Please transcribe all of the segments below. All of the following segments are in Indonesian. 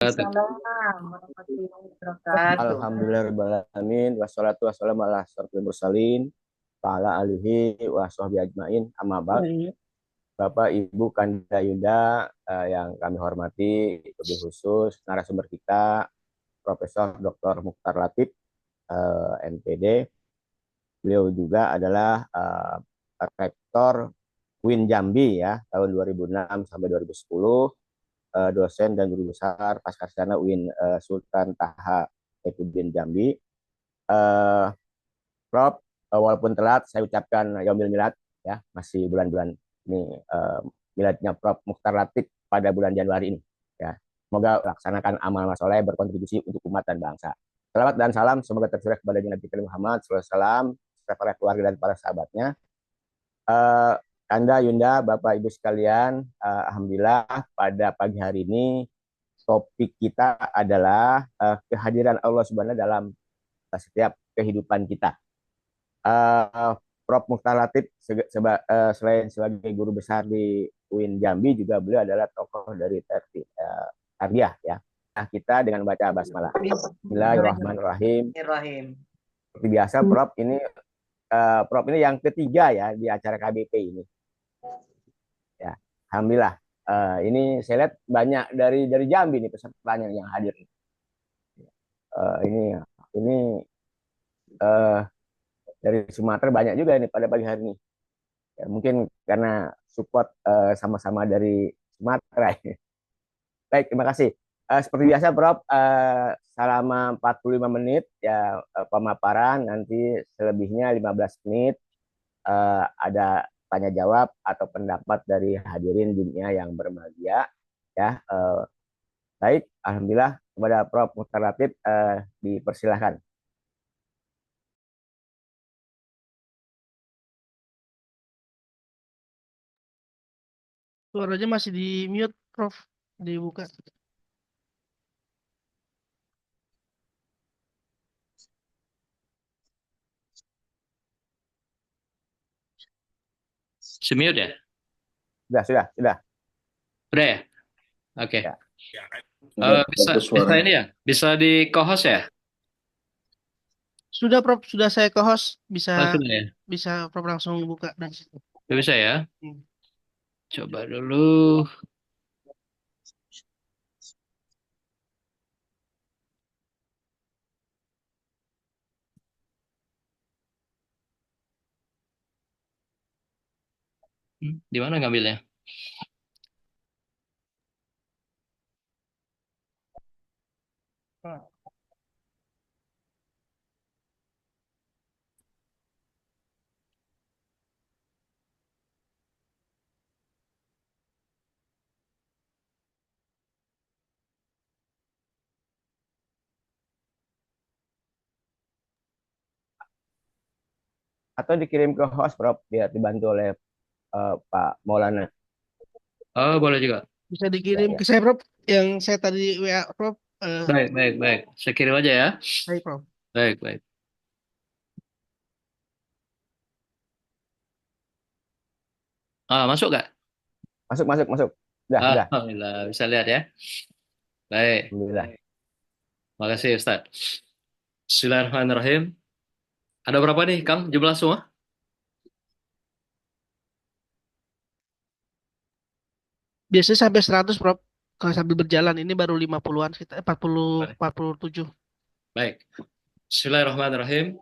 wabarakatuh. Waalaikumsalam warahmatullahi wabarakatuh. Alhamdulillahirrahmanirrahim. Wassalatu wassalamu ala asyrofil mursalin wa ala alihi wa sahbihi ajmain. Amma ba'd. Bapak, Ibu, Kanda Yunda yang kami hormati, lebih khusus narasumber kita Profesor Dr. Mukhtar Latif, MPD. Beliau juga adalah Rektor UIN Jambi ya tahun 2006 sampai 2010, dosen dan guru besar Pascarsarjana UIN Sultan Taha Epidin Jambi. Prof, walaupun telat, saya ucapkan Yaumil Milad ya, masih bulan-bulan ini miladnya Prof Mukhtar Latif pada bulan Januari ini ya. Semoga laksanakan amal-amal soleh berkontribusi untuk umat dan bangsa. Selamat dan salam semoga tercurah kepada Nabi Muhammad SAW, para keluarga dan para sahabatnya. Anda, Yunda, Bapak Ibu sekalian, alhamdulillah pada pagi hari ini topik kita adalah kehadiran Allah Subhanahu dalam setiap kehidupan kita. Prof Mukhtar Latif selain sebagai guru besar di UIN Jambi, juga beliau adalah tokoh dari tarbiyah ya. Nah, kita dengan baca basmalah. Bismillahirrahmanirrahim. Seperti biasa, Prof ini yang ketiga ya di acara KBP ini. Ya, alhamdulillah. Ini saya lihat banyak dari Jambi nih pesertanya yang hadir. Ini dari Sumatera banyak juga ini pada pagi hari ini. Ya, mungkin karena support sama-sama dari Sumatera. Baik, terima kasih. Seperti biasa, Prof, selama 45 menit ya pemaparan, nanti selebihnya 15 menit ada tanya jawab atau pendapat dari hadirin dunia yang berbahagia ya. Baik, alhamdulillah kepada Prof Mukhtar Latif dipersilahkan. Suaranya masih di mute, Prof. Dibuka. Semute ya? Sudah. Udah ya? Oke. Ya. Bisa ini ya? Bisa di co-host ya? Sudah, Prof. Sudah saya ke host. Bisa Sudah ya? bisa Prof langsung buka dari situ. Bisa ya? Hmm. Coba dulu. Di mana ngambilnya? Atau dikirim ke host, Prof, biar dibantu oleh Pak Maulana. Oh, boleh juga. Bisa dikirim Ya. ke saya, Prof. Yang saya tadi WA, Prof. Baik. Saya kirim aja ya. Baik, Prof. Baik. Masuk gak? Masuk. Udah. Alhamdulillah, bisa lihat ya. Baik. Alhamdulillah. Makasih Ustaz. Bismillahirrahmanirrahim. Ada berapa nih, Kang? Jumlah semua? Biasanya sampai 100, Prof. Kalau sambil berjalan ini baru 50-an, kita 40 47. Baik. Bismillahirrahmanirrahim.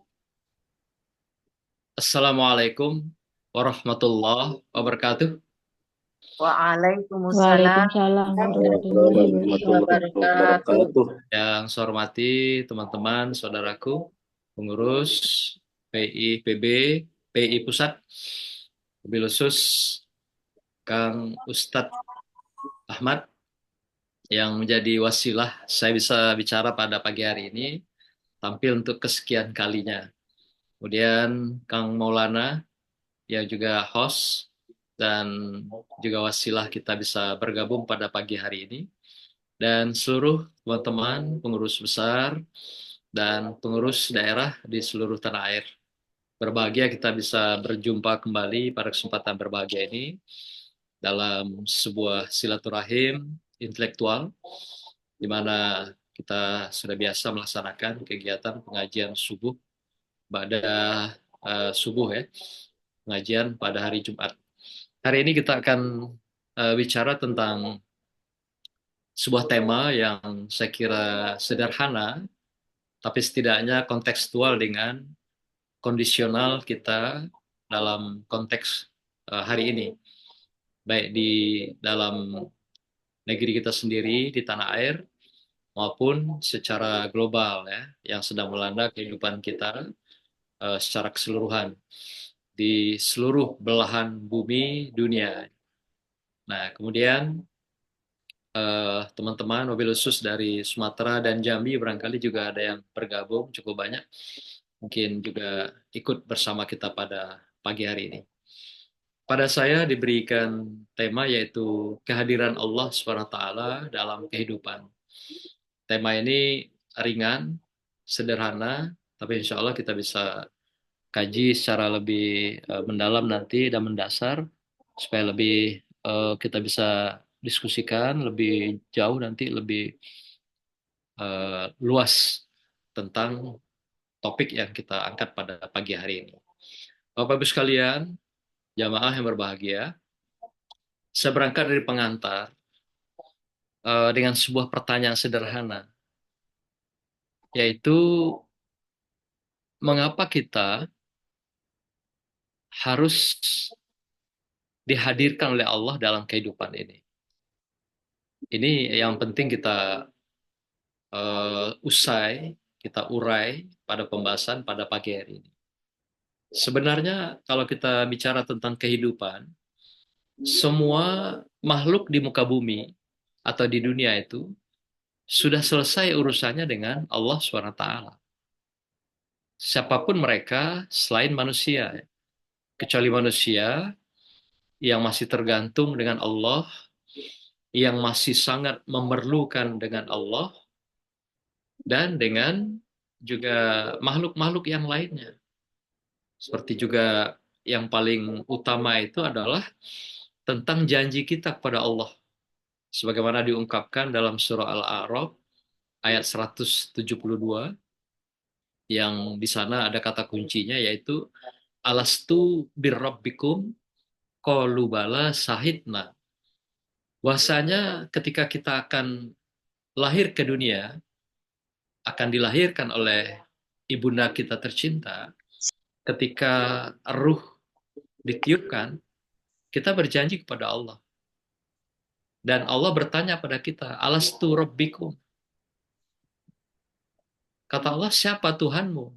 Assalamualaikum warahmatullahi wabarakatuh. Waalaikumsalam warahmatullahi wabarakatuh. Yang saya hormati teman-teman, saudaraku, pengurus PI PB, PI Pusat, lebih khusus Kang Ustadz Ahmad yang menjadi wasilah saya bisa bicara pada pagi hari ini, tampil untuk kesekian kalinya. Kemudian Kang Maulana yang juga host dan juga wasilah kita bisa bergabung pada pagi hari ini. Dan seluruh teman-teman pengurus besar dan pengurus daerah di seluruh tanah air. Berbahagia kita bisa berjumpa kembali pada kesempatan berbahagia ini dalam sebuah silaturahim intelektual di mana kita sudah biasa melaksanakan kegiatan pengajian subuh pada subuh ya, pengajian pada hari Jumat. Hari ini kita akan bicara tentang sebuah tema yang saya kira sederhana, tapi setidaknya kontekstual dengan kondisional kita dalam konteks hari ini, baik di dalam negeri kita sendiri, di tanah air, maupun secara global ya, yang sedang melanda kehidupan kita secara keseluruhan di seluruh belahan bumi dunia. Nah, kemudian teman-teman mobil khusus dari Sumatera dan Jambi barangkali juga ada yang bergabung cukup banyak. Mungkin juga ikut bersama kita pada pagi hari ini. Pada saya diberikan tema yaitu kehadiran Allah SWT dalam kehidupan. Tema ini ringan, sederhana, tapi insya Allah kita bisa kaji secara lebih mendalam nanti dan mendasar supaya lebih kita bisa diskusikan lebih jauh nanti lebih luas tentang topik yang kita angkat pada pagi hari ini. Bapak Ibu sekalian, jamaah yang berbahagia, saya berangkat dari pengantar dengan sebuah pertanyaan sederhana, yaitu mengapa kita harus dihadirkan oleh Allah dalam kehidupan ini. Ini yang penting kita kita urai pada pembahasan pada pagi hari ini. Sebenarnya kalau kita bicara tentang kehidupan, semua makhluk di muka bumi atau di dunia itu sudah selesai urusannya dengan Allah SWT. Siapapun mereka selain manusia, kecuali manusia yang masih tergantung dengan Allah, yang masih sangat memerlukan dengan Allah, dan dengan juga makhluk-makhluk yang lainnya. Seperti juga yang paling utama itu adalah tentang janji kita kepada Allah. Sebagaimana diungkapkan dalam surah Al-A'raf ayat 172, yang di sana ada kata kuncinya yaitu alastu birrabbikum qalu bala sahidna. Bahwasanya ketika kita akan lahir ke dunia, akan dilahirkan oleh ibunda kita tercinta, ketika ruh ditiupkan, kita berjanji kepada Allah. Dan Allah bertanya pada kita, alastu rabbikum. Kata Allah, siapa Tuhanmu?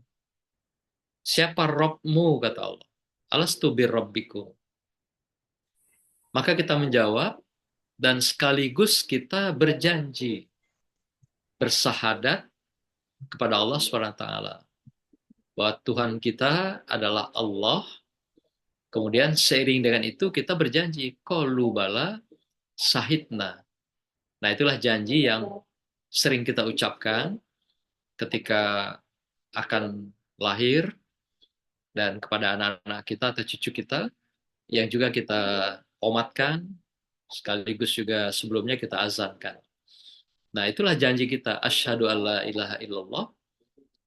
Siapa Rabbmu? Kata Allah. Alastu birrabbikum. Maka kita menjawab, dan sekaligus kita berjanji, bersahadat kepada Allah SWT. Bahwa Tuhan kita adalah Allah. Kemudian seiring dengan itu kita berjanji, qalu bala sahidna. Nah, itulah janji yang sering kita ucapkan ketika akan lahir dan kepada anak-anak kita atau cucu kita yang juga kita qomatkan sekaligus juga sebelumnya kita azankan. Nah, itulah janji kita, asyhadu alla ilaha illallah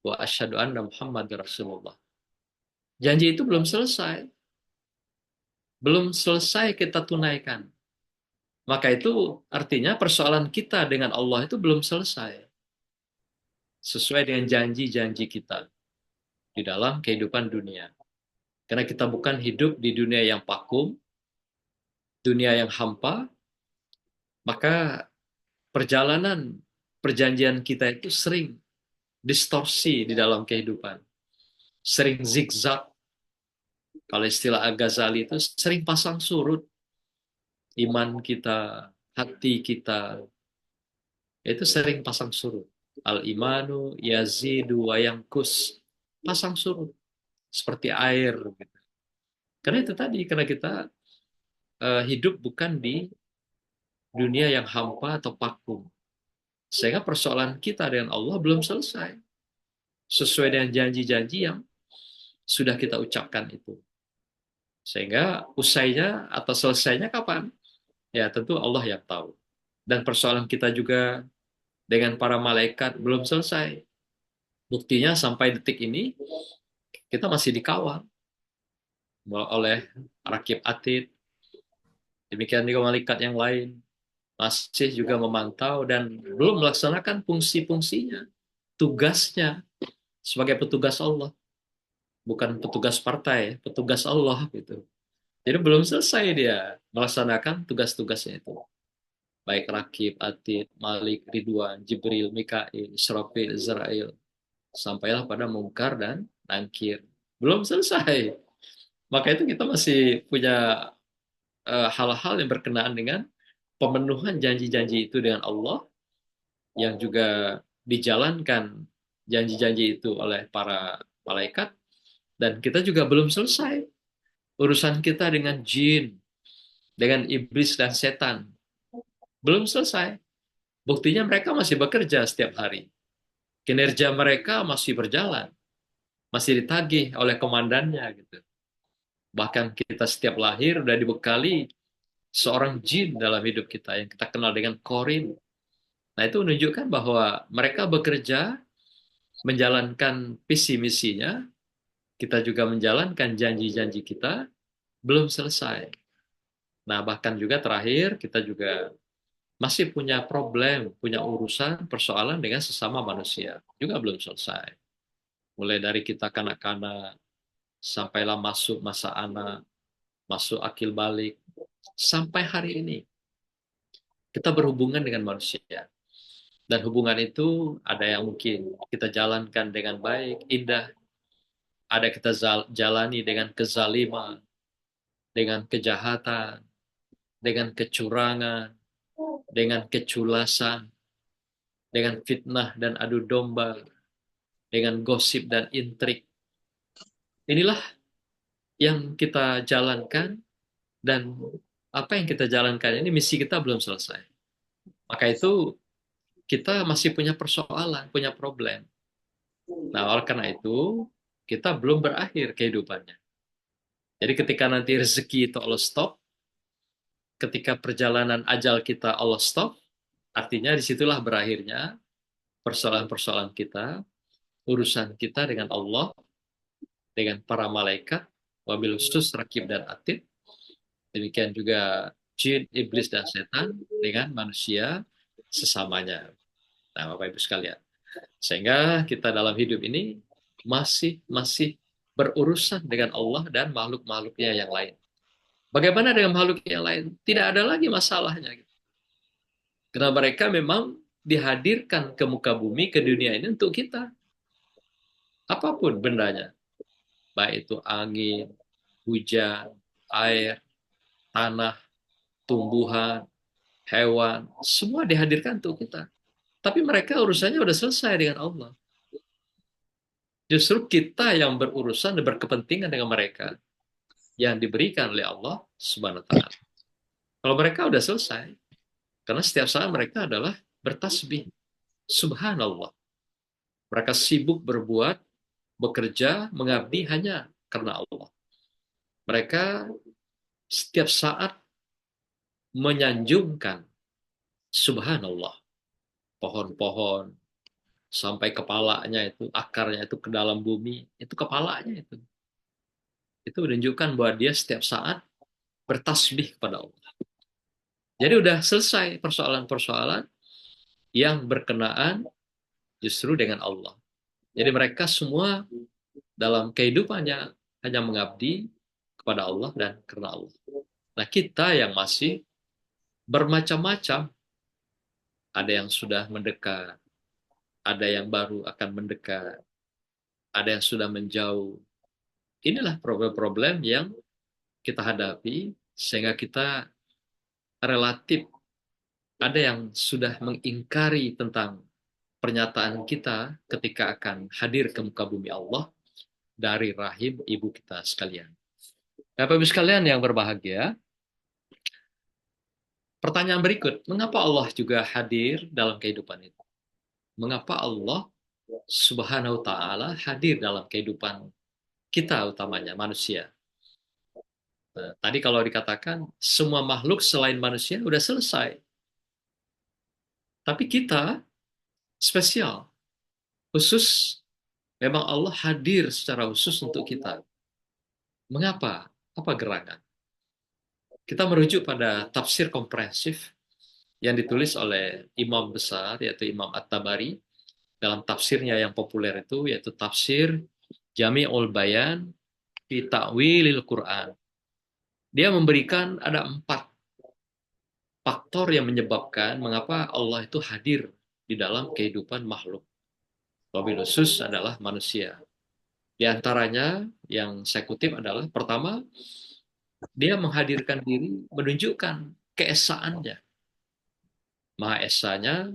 wa asyhadu anna Muhammadar Rasulullah. Janji itu belum selesai. Belum selesai kita tunaikan. Maka itu artinya persoalan kita dengan Allah itu belum selesai. Sesuai dengan janji-janji kita di dalam kehidupan dunia. Karena kita bukan hidup di dunia yang vakum, dunia yang hampa, maka perjalanan perjanjian kita itu sering distorsi di dalam kehidupan. Sering zigzag. Kalau istilah Al-Ghazali itu sering pasang surut. Iman kita, hati kita, itu sering pasang surut. Al-imanu yazidu wa yankus. Pasang surut. Seperti air. Gitu. Karena itu tadi, karena kita hidup bukan di dunia yang hampa atau vakum. Sehingga persoalan kita dengan Allah belum selesai. Sesuai dengan janji-janji yang sudah kita ucapkan itu. Sehingga usainya atau selesainya kapan? Ya tentu Allah yang tahu. Dan persoalan kita juga dengan para malaikat belum selesai. Buktinya sampai detik ini kita masih dikawal oleh rakib atid, demikian juga malaikat yang lain masih juga memantau dan belum melaksanakan fungsi-fungsinya, tugasnya sebagai petugas Allah, bukan petugas partai, petugas Allah gitu. Jadi belum selesai dia melaksanakan tugas-tugasnya itu. Baik rakib, atid, malik, ridwan, jibril, mikail, israfil, israel, sampailah pada mungkar dan nakir. Belum selesai. Maka itu kita masih punya hal-hal yang berkenaan dengan pemenuhan janji-janji itu dengan Allah, yang juga dijalankan janji-janji itu oleh para malaikat, dan kita juga belum selesai urusan kita dengan jin, dengan iblis dan setan. Belum selesai. Buktinya mereka masih bekerja setiap hari. Kinerja mereka masih berjalan, masih ditagih oleh komandannya gitu. Bahkan kita setiap lahir udah dibekali seorang jin dalam hidup kita yang kita kenal dengan korin. Nah, itu menunjukkan bahwa mereka bekerja menjalankan visi misinya, kita juga menjalankan janji-janji kita, belum selesai. Nah, bahkan juga terakhir kita juga masih punya problem, punya urusan, persoalan dengan sesama manusia. Juga belum selesai. Mulai dari kita kanak-kanak, sampailah masuk masa anak, masuk akil balik, sampai hari ini. Kita berhubungan dengan manusia. Dan hubungan itu ada yang mungkin kita jalankan dengan baik, indah. Ada kita jalani dengan kezaliman, dengan kejahatan, dengan kecurangan, dengan keculasan, dengan fitnah dan adu domba, dengan gosip dan intrik. Inilah yang kita jalankan, dan apa yang kita jalankan ini misi kita belum selesai. Maka itu kita masih punya persoalan, punya problem. Nah, oleh karena itu kita belum berakhir kehidupannya. Jadi ketika nanti rezeki itu Allah stop, ketika perjalanan ajal kita Allah stop, artinya disitulah berakhirnya persoalan-persoalan kita, urusan kita dengan Allah, dengan para malaikat, wabil khusus rakib dan atid, demikian juga jin, iblis, dan setan dengan manusia sesamanya. Nah, Bapak Ibu sekalian, sehingga kita dalam hidup ini masih berurusan dengan Allah dan makhluk-makhluknya yang lain. Bagaimana dengan makhluk yang lain? Tidak ada lagi masalahnya. Karena mereka memang dihadirkan ke muka bumi, ke dunia ini untuk kita. Apapun bendanya. Baik itu angin, hujan, air, tanah, tumbuhan, hewan, semua dihadirkan untuk kita. Tapi mereka urusannya udah selesai dengan Allah. Justru kita yang berurusan dan berkepentingan dengan mereka yang diberikan oleh Allah Subhanahu wa taala. Kalau mereka udah selesai, karena setiap saat mereka adalah bertasbih. Subhanallah. Mereka sibuk berbuat, bekerja, mengabdi hanya karena Allah. Mereka setiap saat menyanjungkan Subhanallah. Pohon-pohon, sampai kepalanya itu, akarnya itu ke dalam bumi, itu kepalanya itu. Itu menunjukkan bahwa dia setiap saat bertasbih kepada Allah. Jadi udah selesai persoalan-persoalan yang berkenaan justru dengan Allah. Jadi mereka semua dalam kehidupannya hanya mengabdi kepada Allah dan karena Allah. Nah, kita yang masih bermacam-macam, ada yang sudah mendekat, ada yang baru akan mendekat, ada yang sudah menjauh. Inilah problem-problem yang kita hadapi, sehingga kita relatif ada yang sudah mengingkari tentang pernyataan kita ketika akan hadir ke muka bumi Allah dari rahim ibu kita sekalian. Bapak Ibu sekalian yang berbahagia, pertanyaan berikut, mengapa Allah juga hadir dalam kehidupan itu? Mengapa Allah Subhanahu wa taala hadir dalam kehidupan kita, utamanya manusia? Nah, tadi kalau dikatakan semua makhluk selain manusia udah selesai. Tapi kita spesial, khusus. Memang Allah hadir secara khusus untuk kita. Mengapa? Apa gerangan? Kita merujuk pada tafsir komprehensif yang ditulis oleh imam besar, yaitu Imam At-Tabari, dalam tafsirnya yang populer itu, yaitu tafsir Jami'ul Bayan fi Ta'wilil Quran. Dia memberikan ada 4 faktor yang menyebabkan mengapa Allah itu hadir di dalam kehidupan makhluk. Wabil khusus adalah manusia. Di antaranya yang saya kutip adalah, pertama, dia menghadirkan diri menunjukkan keesaannya, Maha Esanya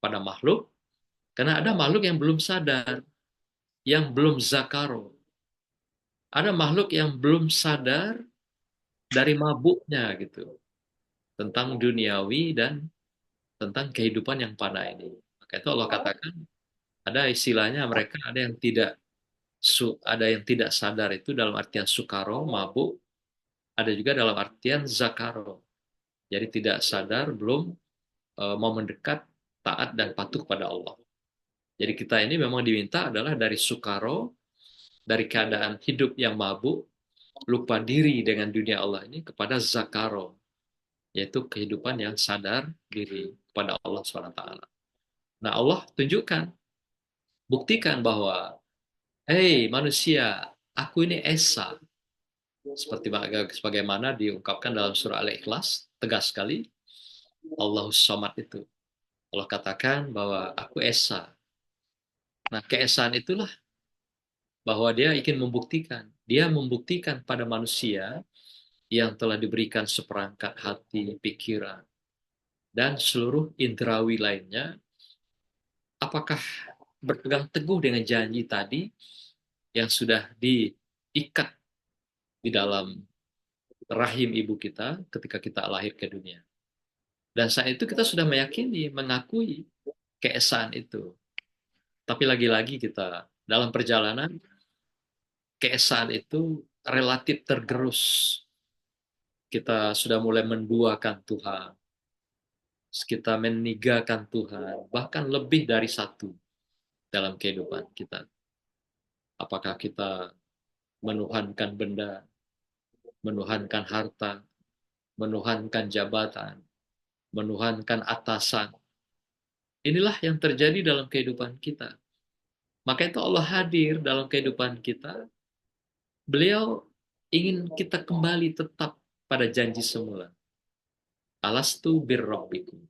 pada makhluk, karena ada makhluk yang belum sadar, yang belum zakaro. Ada makhluk yang belum sadar dari mabuknya gitu, tentang duniawi dan tentang kehidupan yang pada ini. Maka itu Allah katakan, ada istilahnya mereka ada yang tidak sadar itu dalam artian sukaro, mabuk, ada juga dalam artian zakaro. Jadi tidak sadar, belum mau mendekat, taat dan patuh pada Allah. Jadi kita ini memang diminta adalah dari sukaro, dari keadaan hidup yang mabuk, lupa diri dengan dunia Allah ini, kepada zakaro, yaitu kehidupan yang sadar diri kepada Allah SWT. Nah, Allah tunjukkan, buktikan bahwa, hei manusia, aku ini Esa. Seperti sebagaimana diungkapkan dalam surah Al-Ikhlas, tegas sekali, Allahus Somad itu. Allah katakan bahwa aku Esa. Nah, keesaan itulah bahwa dia ingin membuktikan. Dia membuktikan pada manusia yang telah diberikan seperangkat hati, pikiran, dan seluruh indrawi lainnya, apakah berpegang teguh dengan janji tadi yang sudah diikat di dalam rahim ibu kita ketika kita lahir ke dunia. Dan saat itu kita sudah meyakini, mengakui keesaan itu. Tapi lagi-lagi kita dalam perjalanan, keesaan itu relatif tergerus. Kita sudah mulai menduakan Tuhan. Kita meninggalkan Tuhan, bahkan lebih dari satu dalam kehidupan kita. Apakah kita menuhankan benda, menuhankan harta, menuhankan jabatan, menuhankan atasan. Inilah yang terjadi dalam kehidupan kita. Maka itu Allah hadir dalam kehidupan kita. Beliau ingin kita kembali tetap pada janji semula. Alastu birrabbikum.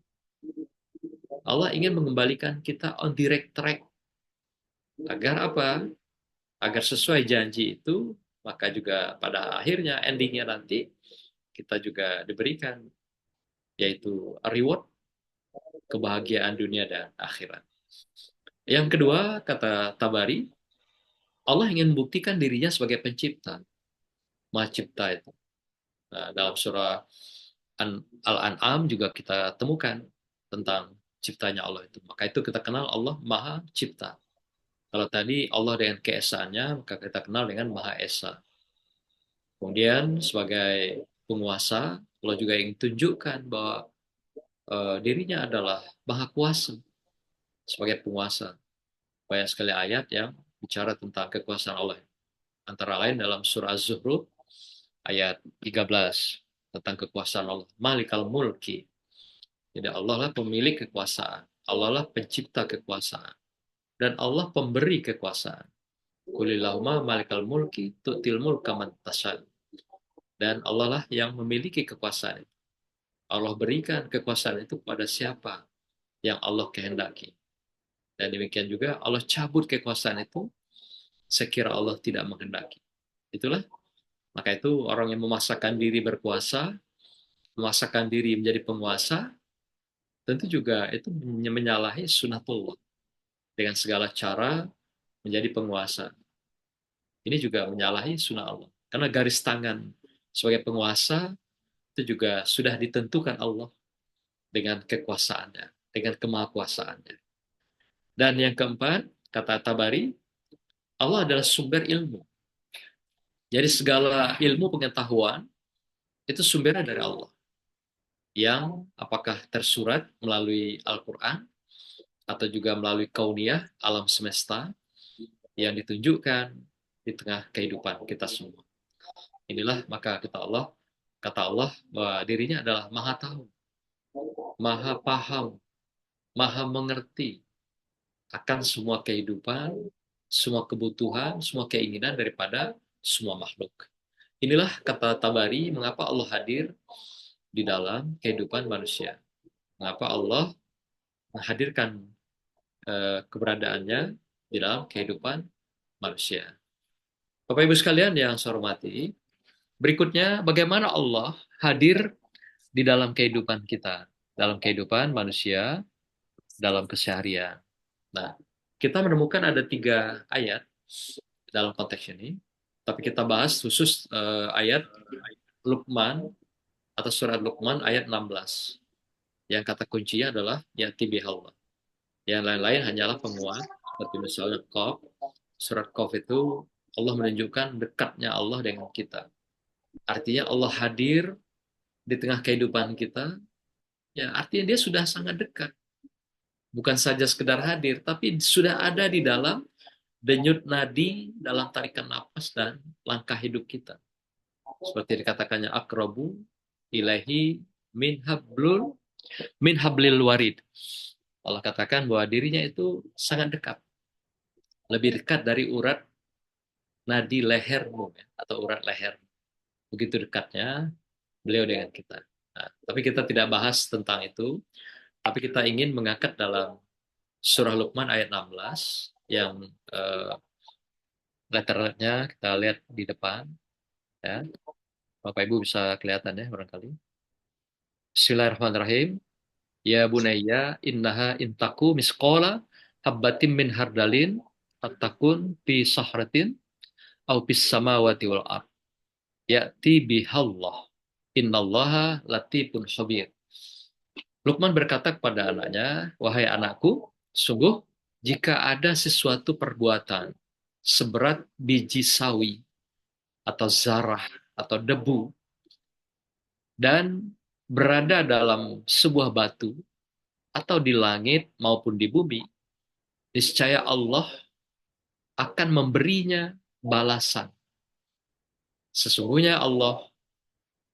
Allah ingin mengembalikan kita on direct track. Agar apa? Agar sesuai janji itu, maka juga pada akhirnya, endingnya nanti, kita juga diberikan, yaitu reward, kebahagiaan dunia dan akhirat. Yang kedua, kata Tabari, Allah ingin membuktikan dirinya sebagai pencipta. Maha cipta itu. Nah, dalam surah Al-An'am juga kita temukan tentang ciptanya Allah itu. Maka itu kita kenal Allah Maha Cipta. Kalau tadi Allah dengan keesaannya, maka kita kenal dengan Maha Esa. Kemudian sebagai penguasa, Allah juga ingin tunjukkan bahwa dirinya adalah Maha Kuasa sebagai penguasa. Banyak sekali ayat yang bicara tentang kekuasaan Allah. Antara lain dalam surah Az-Zuhruf ayat 13 tentang kekuasaan Allah. Malikal mulki. Jadi Allah lah pemilik kekuasaan. Allah lah pencipta kekuasaan. Dan Allah pemberi kekuasaan. Qulillahumma malikal mulki tu'til mulka man tasha'. Dan Allah lah yang memiliki kekuasaan. Allah berikan kekuasaan itu kepada siapa yang Allah kehendaki. Dan demikian juga Allah cabut kekuasaan itu sekira Allah tidak menghendaki. Itulah, maka itu orang yang memaksakan diri berkuasa, memaksakan diri menjadi penguasa, tentu juga itu menyalahi sunatullah. Dengan segala cara menjadi penguasa. Ini juga menyalahi sunnah Allah. Karena garis tangan sebagai penguasa itu juga sudah ditentukan Allah dengan kekuasaannya, dengan kemahakuasaannya. Dan yang keempat, kata Tabari, Allah adalah sumber ilmu. Jadi segala ilmu pengetahuan itu sumbernya dari Allah. Yang apakah tersurat melalui Al-Quran, atau juga melalui kauniyah, alam semesta yang ditunjukkan di tengah kehidupan kita semua. Inilah maka kata Allah bahwa dirinya adalah maha tahu, maha paham, maha mengerti akan semua kehidupan, semua kebutuhan, semua keinginan daripada semua makhluk. Inilah kata Tabari, mengapa Allah hadir di dalam kehidupan manusia. Mengapa Allah menghadirkan keberadaannya di dalam kehidupan manusia. Bapak Ibu sekalian yang saya hormati, berikutnya bagaimana Allah hadir di dalam kehidupan kita, dalam kehidupan manusia, dalam keseharian. Nah, kita menemukan ada 3 ayat dalam konteks ini, tapi kita bahas khusus ayat Luqman atau surat Luqman ayat 16. Yang kata kuncinya adalah ya'ti bihallah. Yang lain-lain hanyalah penguat, seperti misalnya Qaf. Surat Qaf itu Allah menunjukkan dekatnya Allah dengan kita. Artinya Allah hadir di tengah kehidupan kita, ya artinya dia sudah sangat dekat. Bukan saja sekedar hadir, tapi sudah ada di dalam denyut nadi, dalam tarikan napas dan langkah hidup kita. Seperti dikatakannya akrabu ilahi min hablil warid. Allah katakan bahwa dirinya itu sangat dekat. Lebih dekat dari urat nadi lehermu, atau urat leher. Begitu dekatnya beliau dengan kita. Nah, tapi kita tidak bahas tentang itu, tapi kita ingin mengangkat dalam surah Luqman ayat 16 yang letternya kita lihat di depan, ya. Bapak Ibu bisa kelihatan ya barangkali. Bismillahirrahmanirrahim. Ya bunayya innaha intaku misqala habbatin min hardalin attakun fi sahratin au bis samawati wal ard. Ya'ti bihallah. Innallaha latifun khabir. Luqman berkata kepada anaknya, wahai anakku, sungguh jika ada sesuatu perbuatan seberat biji sawi atau zarah atau debu dan berada dalam sebuah batu atau di langit maupun di bumi, niscaya Allah akan memberinya balasan. Sesungguhnya Allah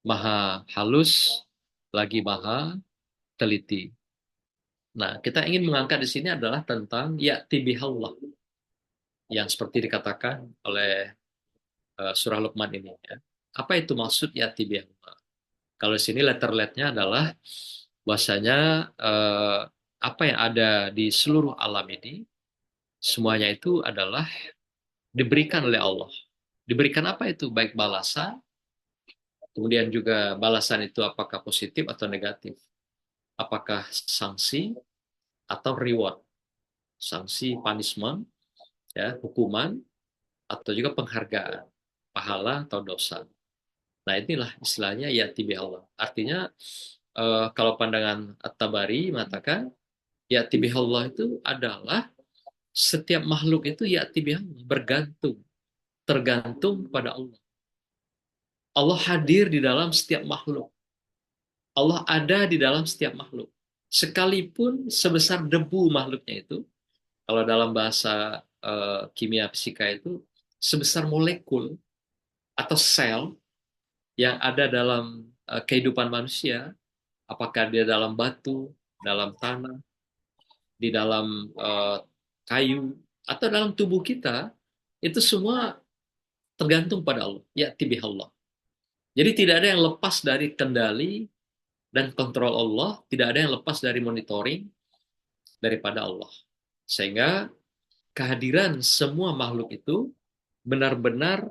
maha halus lagi maha teliti. Nah, kita ingin mengangkat di sini adalah tentang ya'ti bihallah yang seperti dikatakan oleh surah Luqman ini, ya. Apa itu maksud ya'ti bihallah? Kalau di sini letter-letternya adalah bahwasanya apa yang ada di seluruh alam ini semuanya itu adalah diberikan oleh Allah. Diberikan apa itu? Baik balasan, kemudian juga balasan itu apakah positif atau negatif. Apakah sanksi atau reward, sanksi, punishment, ya, hukuman, atau juga penghargaan, pahala atau dosa. Nah, inilah istilahnya ya'ti bihallah. Artinya kalau pandangan At-Tabari mengatakan ya'ti bihallah itu adalah setiap makhluk itu ya'ti bihallah, bergantung, tergantung pada Allah. Allah hadir di dalam setiap makhluk. Allah ada di dalam setiap makhluk. Sekalipun sebesar debu makhluknya itu, kalau dalam bahasa kimia fisika itu, sebesar molekul atau sel yang ada dalam kehidupan manusia, apakah dia dalam batu, dalam tanah, di dalam kayu, atau dalam tubuh kita, itu semua tergantung pada Allah. Ya tibihallah. Jadi tidak ada yang lepas dari kendali dan kontrol Allah, tidak ada yang lepas dari monitoring daripada Allah. Sehingga kehadiran semua makhluk itu benar-benar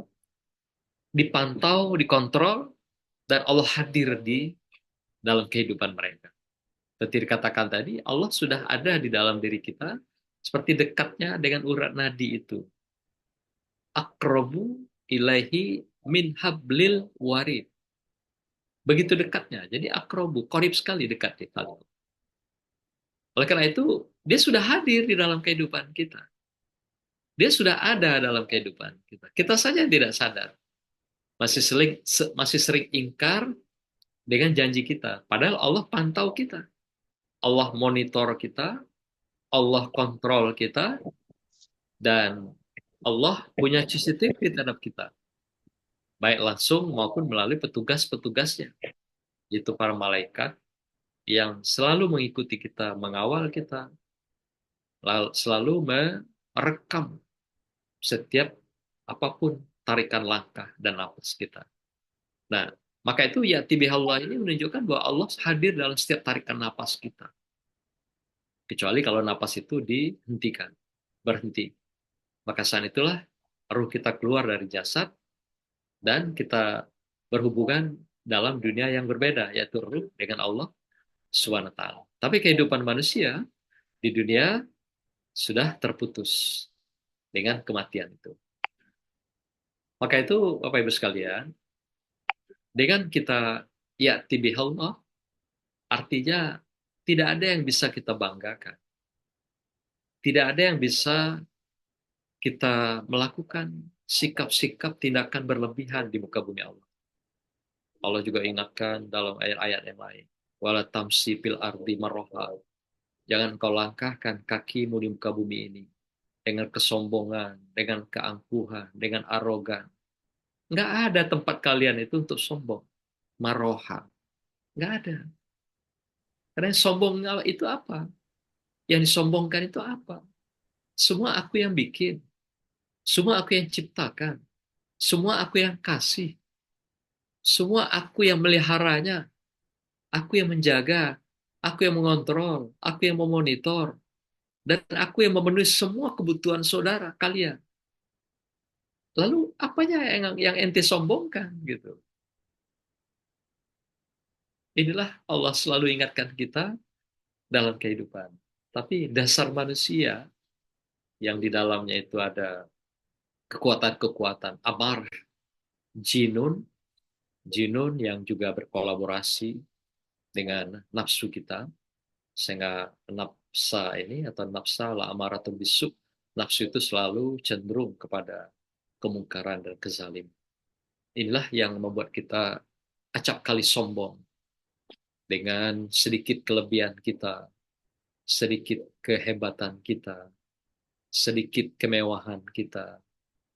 dipantau, dikontrol, dan Allah hadir di dalam kehidupan mereka. Seperti dikatakan tadi, Allah sudah ada di dalam diri kita, seperti dekatnya dengan urat nadi itu. Akrabu ilaihi min hablil warid. Begitu dekatnya. Jadi akrobu, korib sekali dekat di hal itu. Oleh karena itu, dia sudah hadir di dalam kehidupan kita. Dia sudah ada dalam kehidupan kita. Kita saja tidak sadar. Masih sering ingkar dengan janji kita. Padahal Allah pantau kita. Allah monitor kita. Allah kontrol kita, dan Allah punya CCTV terhadap kita, baik langsung maupun melalui petugas-petugasnya, yaitu para malaikat yang selalu mengikuti kita, mengawal kita, selalu merekam setiap apapun tarikan langkah dan napas kita. Nah, maka itu ya tibihallah ini menunjukkan bahwa Allah hadir dalam setiap tarikan napas kita. Kecuali kalau napas itu dihentikan, berhenti. Maka saat itulah ruh kita keluar dari jasad dan kita berhubungan dalam dunia yang berbeda, yaitu ruh dengan Allah SWT. Tapi kehidupan manusia di dunia sudah terputus dengan kematian itu. Maka itu, Bapak Ibu sekalian, dengan kita ya'ti bihallah, artinya tidak ada yang bisa kita banggakan. Tidak ada yang bisa kita melakukan sikap-sikap tindakan berlebihan di muka bumi Allah. Allah juga ingatkan dalam ayat-ayat yang lain. Wala tamsi fil ardi marroha. Jangan kau langkahkan kakimu di muka bumi ini dengan kesombongan, dengan keangkuhan, dengan arogan. Nggak ada tempat kalian itu untuk sombong. Maroha. Nggak ada. Karena yang sombong itu apa? Yang disombongkan itu apa? Semua aku yang bikin. Semua aku yang ciptakan. Semua aku yang kasih. Semua aku yang meliharanya. Aku yang menjaga. Aku yang mengontrol. Aku yang memonitor. Dan aku yang memenuhi semua kebutuhan saudara kalian. Lalu apanya yang ente sombongkan gitu? Inilah Allah selalu ingatkan kita dalam kehidupan. Tapi dasar manusia yang di dalamnya itu ada kekuatan-kekuatan amar, jinun, jinun yang juga berkolaborasi dengan nafsu kita, sehingga nafsa ini atau nafsa la amaratul bisu, nafsu itu selalu cenderung kepada kemungkaran dan kezalim. Inilah yang membuat kita acap kali sombong dengan sedikit kelebihan kita, sedikit kehebatan kita, sedikit kemewahan kita.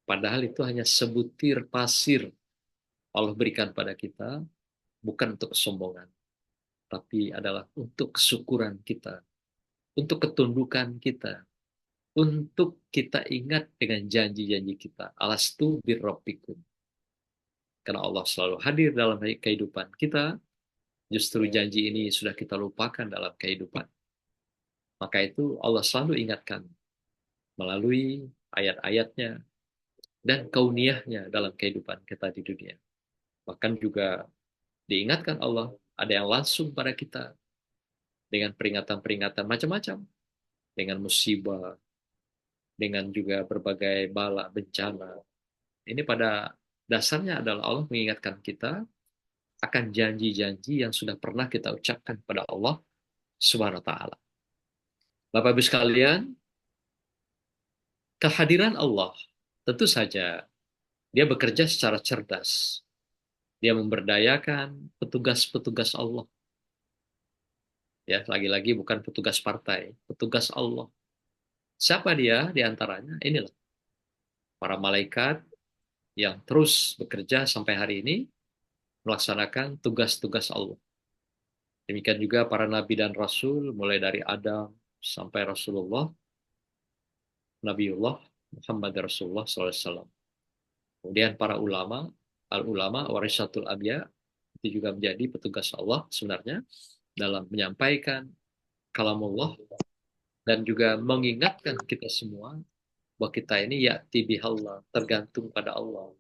Padahal itu hanya sebutir pasir Allah berikan pada kita, bukan untuk kesombongan, tapi adalah untuk kesyukuran kita, untuk ketundukan kita, untuk kita ingat dengan janji-janji kita. Alastu birrabbikum. Karena Allah selalu hadir dalam kehidupan kita, justru janji ini sudah kita lupakan dalam kehidupan. Maka itu Allah selalu ingatkan melalui ayat-ayatnya dan kauniyahnya dalam kehidupan kita di dunia. Bahkan juga diingatkan Allah, ada yang langsung pada kita dengan peringatan-peringatan macam-macam, dengan musibah, dengan juga berbagai bala, bencana. Ini pada dasarnya adalah Allah mengingatkan kita akan janji-janji yang sudah pernah kita ucapkan pada Allah Subhanahu wa taala. Bapak Ibu sekalian, kehadiran Allah tentu saja dia bekerja secara cerdas. Dia memberdayakan petugas-petugas Allah. Ya, lagi-lagi bukan petugas partai, petugas Allah. Siapa dia di antaranya? Inilah para malaikat yang terus bekerja sampai hari ini melaksanakan tugas-tugas Allah. Demikian juga para nabi dan rasul, mulai dari Adam sampai Rasulullah, Nabiullah Muhammad Rasulullah SAW. Kemudian para ulama, al-ulama warisatul anbiya, itu juga menjadi petugas Allah sebenarnya dalam menyampaikan kalamullah dan juga mengingatkan kita semua bahwa kita ini ya'ti bihallah, tergantung pada Allah.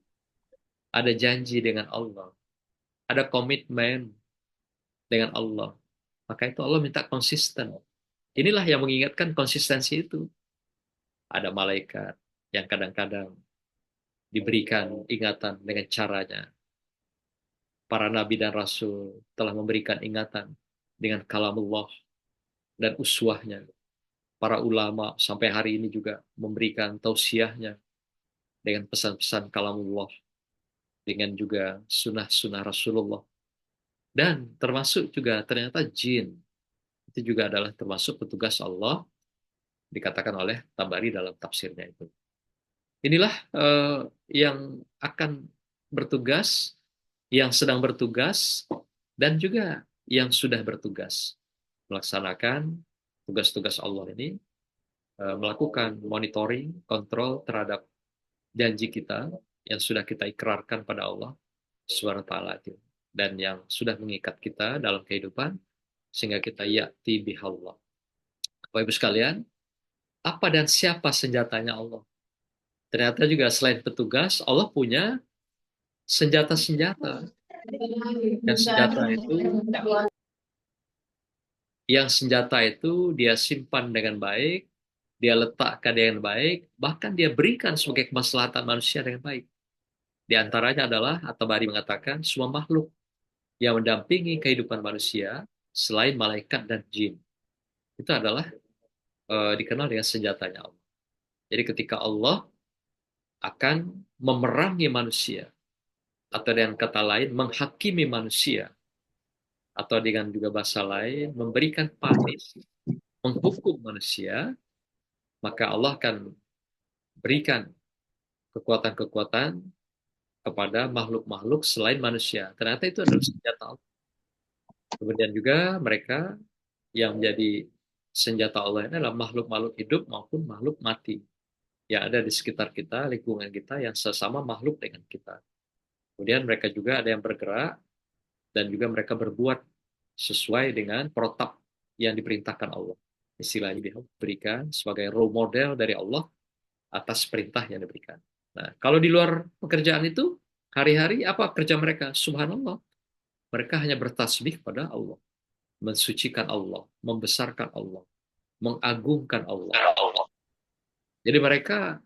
Ada janji dengan Allah. Ada komitmen dengan Allah. Maka itu Allah minta konsisten. Inilah yang mengingatkan konsistensi itu. Ada malaikat yang kadang-kadang diberikan ingatan dengan caranya. Para nabi dan rasul telah memberikan ingatan dengan kalamullah dan uswahnya. Para ulama sampai hari ini juga memberikan tausiahnya dengan pesan-pesan kalamullah, dengan juga sunnah-sunnah Rasulullah. Dan termasuk juga ternyata jin. Itu juga adalah termasuk petugas Allah dikatakan oleh Tabari dalam tafsirnya itu. Inilah yang akan bertugas, yang sedang bertugas, dan juga yang sudah bertugas melaksanakan tugas-tugas Allah ini, melakukan monitoring, kontrol terhadap janji kita yang sudah kita ikrarkan pada Allah Subhanahu wa taala itu, dan yang sudah mengikat kita dalam kehidupan sehingga kita ya'ti bihallah. Bapak Ibu sekalian, apa dan siapa senjatanya Allah? Ternyata juga selain petugas, Allah punya senjata-senjata. Yang senjata itu dia simpan dengan baik, dia letakkan dengan baik, bahkan dia berikan sebagai kemaslahatan manusia dengan baik. Di antaranya adalah, atau Bari mengatakan, semua makhluk yang mendampingi kehidupan manusia selain malaikat dan jin. Itu adalah dikenal dengan senjatanya Allah. Jadi ketika Allah akan memerangi manusia, atau dengan kata lain menghakimi manusia, atau dengan juga bahasa lain memberikan panis, menghukum manusia, maka Allah akan berikan kekuatan-kekuatan kepada makhluk-makhluk selain manusia. Ternyata itu adalah senjata Allah. Kemudian juga mereka yang menjadi senjata Allah ini adalah makhluk-makhluk hidup maupun makhluk mati yang ada di sekitar kita, lingkungan kita, yang sesama makhluk dengan kita. Kemudian mereka juga ada yang bergerak dan juga mereka berbuat sesuai dengan protap yang diperintahkan Allah. Istilahnya diberikan sebagai role model dari Allah atas perintah yang diberikan. Nah, kalau di luar pekerjaan itu, hari-hari apa kerja mereka? Subhanallah. Mereka hanya bertasbih pada Allah, mensucikan Allah, membesarkan Allah, mengagungkan Allah. Jadi mereka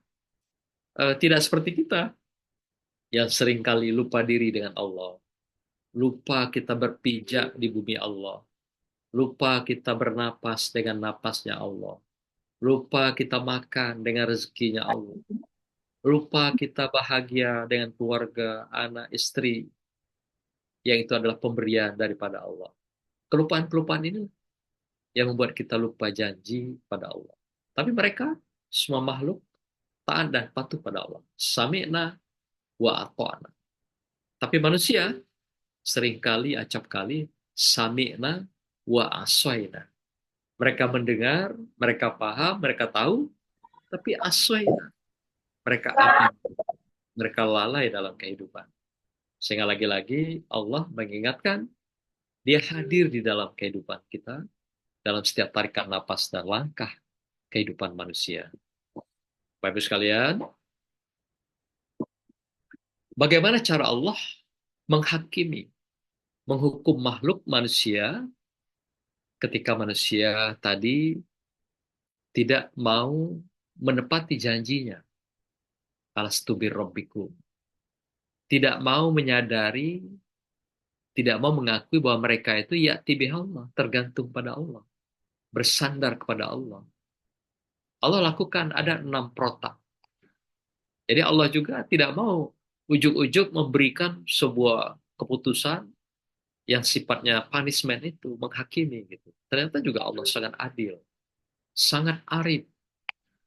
tidak seperti kita yang seringkali lupa diri dengan Allah, lupa kita berpijak di bumi Allah, lupa kita bernapas dengan napasnya Allah, lupa kita makan dengan rezekinya Allah, lupa kita bahagia dengan keluarga, anak, istri, yang itu adalah pemberian daripada Allah. Kelupaan-kelupaan ini yang membuat kita lupa janji pada Allah. Tapi mereka, semua makhluk, taat dan patuh pada Allah. Sami'na wa ata'na. Tapi manusia, seringkali, acap kali, sami'na wa asoyna. Mereka mendengar, mereka paham, mereka tahu, tapi asoyna. Mereka abaikan, mereka lalai dalam kehidupan. Sehingga lagi-lagi Allah mengingatkan, dia hadir di dalam kehidupan kita, dalam setiap tarikan napas dan langkah kehidupan manusia. Bapak Ibu sekalian, bagaimana cara Allah menghakimi, menghukum makhluk manusia ketika manusia tadi tidak mau menepati janjinya. Alastu birrabbikum. Tidak mau menyadari, tidak mau mengakui bahwa mereka itu ya'ti bihallah, tergantung pada Allah, bersandar kepada Allah. Allah lakukan ada 6 protap. Jadi Allah juga tidak mau ujuk-ujuk memberikan sebuah keputusan yang sifatnya punishment itu, menghakimi gitu. Ternyata juga Allah sangat adil, sangat arif.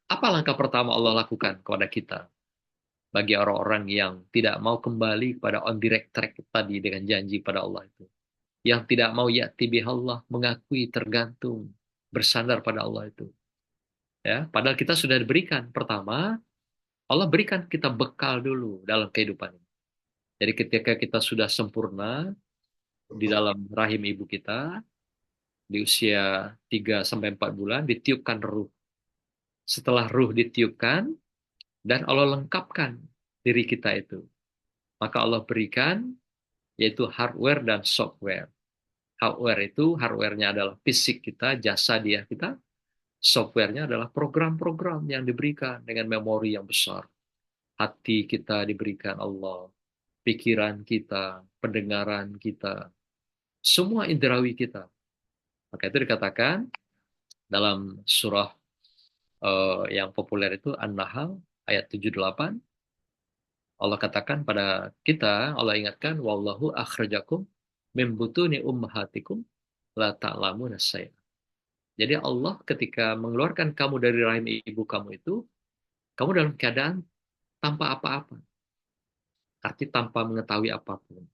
Apa langkah pertama Allah lakukan kepada kita? Bagi orang-orang yang tidak mau kembali kepada on direct track tadi dengan janji pada Allah itu. Yang tidak mau ya'ti bihallah, mengakui tergantung, bersandar pada Allah itu. Ya, padahal kita sudah diberikan. Pertama, Allah berikan kita bekal dulu dalam kehidupan ini. Jadi ketika kita sudah sempurna di dalam rahim ibu kita, di usia 3-4 bulan, ditiupkan ruh. Setelah ruh ditiupkan, dan Allah lengkapkan diri kita itu. Maka Allah berikan, yaitu hardware dan software. Hardware itu, hardware-nya adalah fisik kita, jasa dia kita. Software-nya adalah program-program yang diberikan dengan memori yang besar. Hati kita diberikan Allah, pikiran kita, pendengaran kita, semua indrawi kita. Maka itu dikatakan dalam surah yang populer itu An-Nahl ayat 78. Allah katakan pada kita, Allah ingatkan, wallahu akhrajakum min butuni ummahatikum la ta'lamuna syai'an. Jadi Allah ketika mengeluarkan kamu dari rahim ibu kamu itu, kamu dalam keadaan tanpa apa-apa. Arti tanpa mengetahui apapun.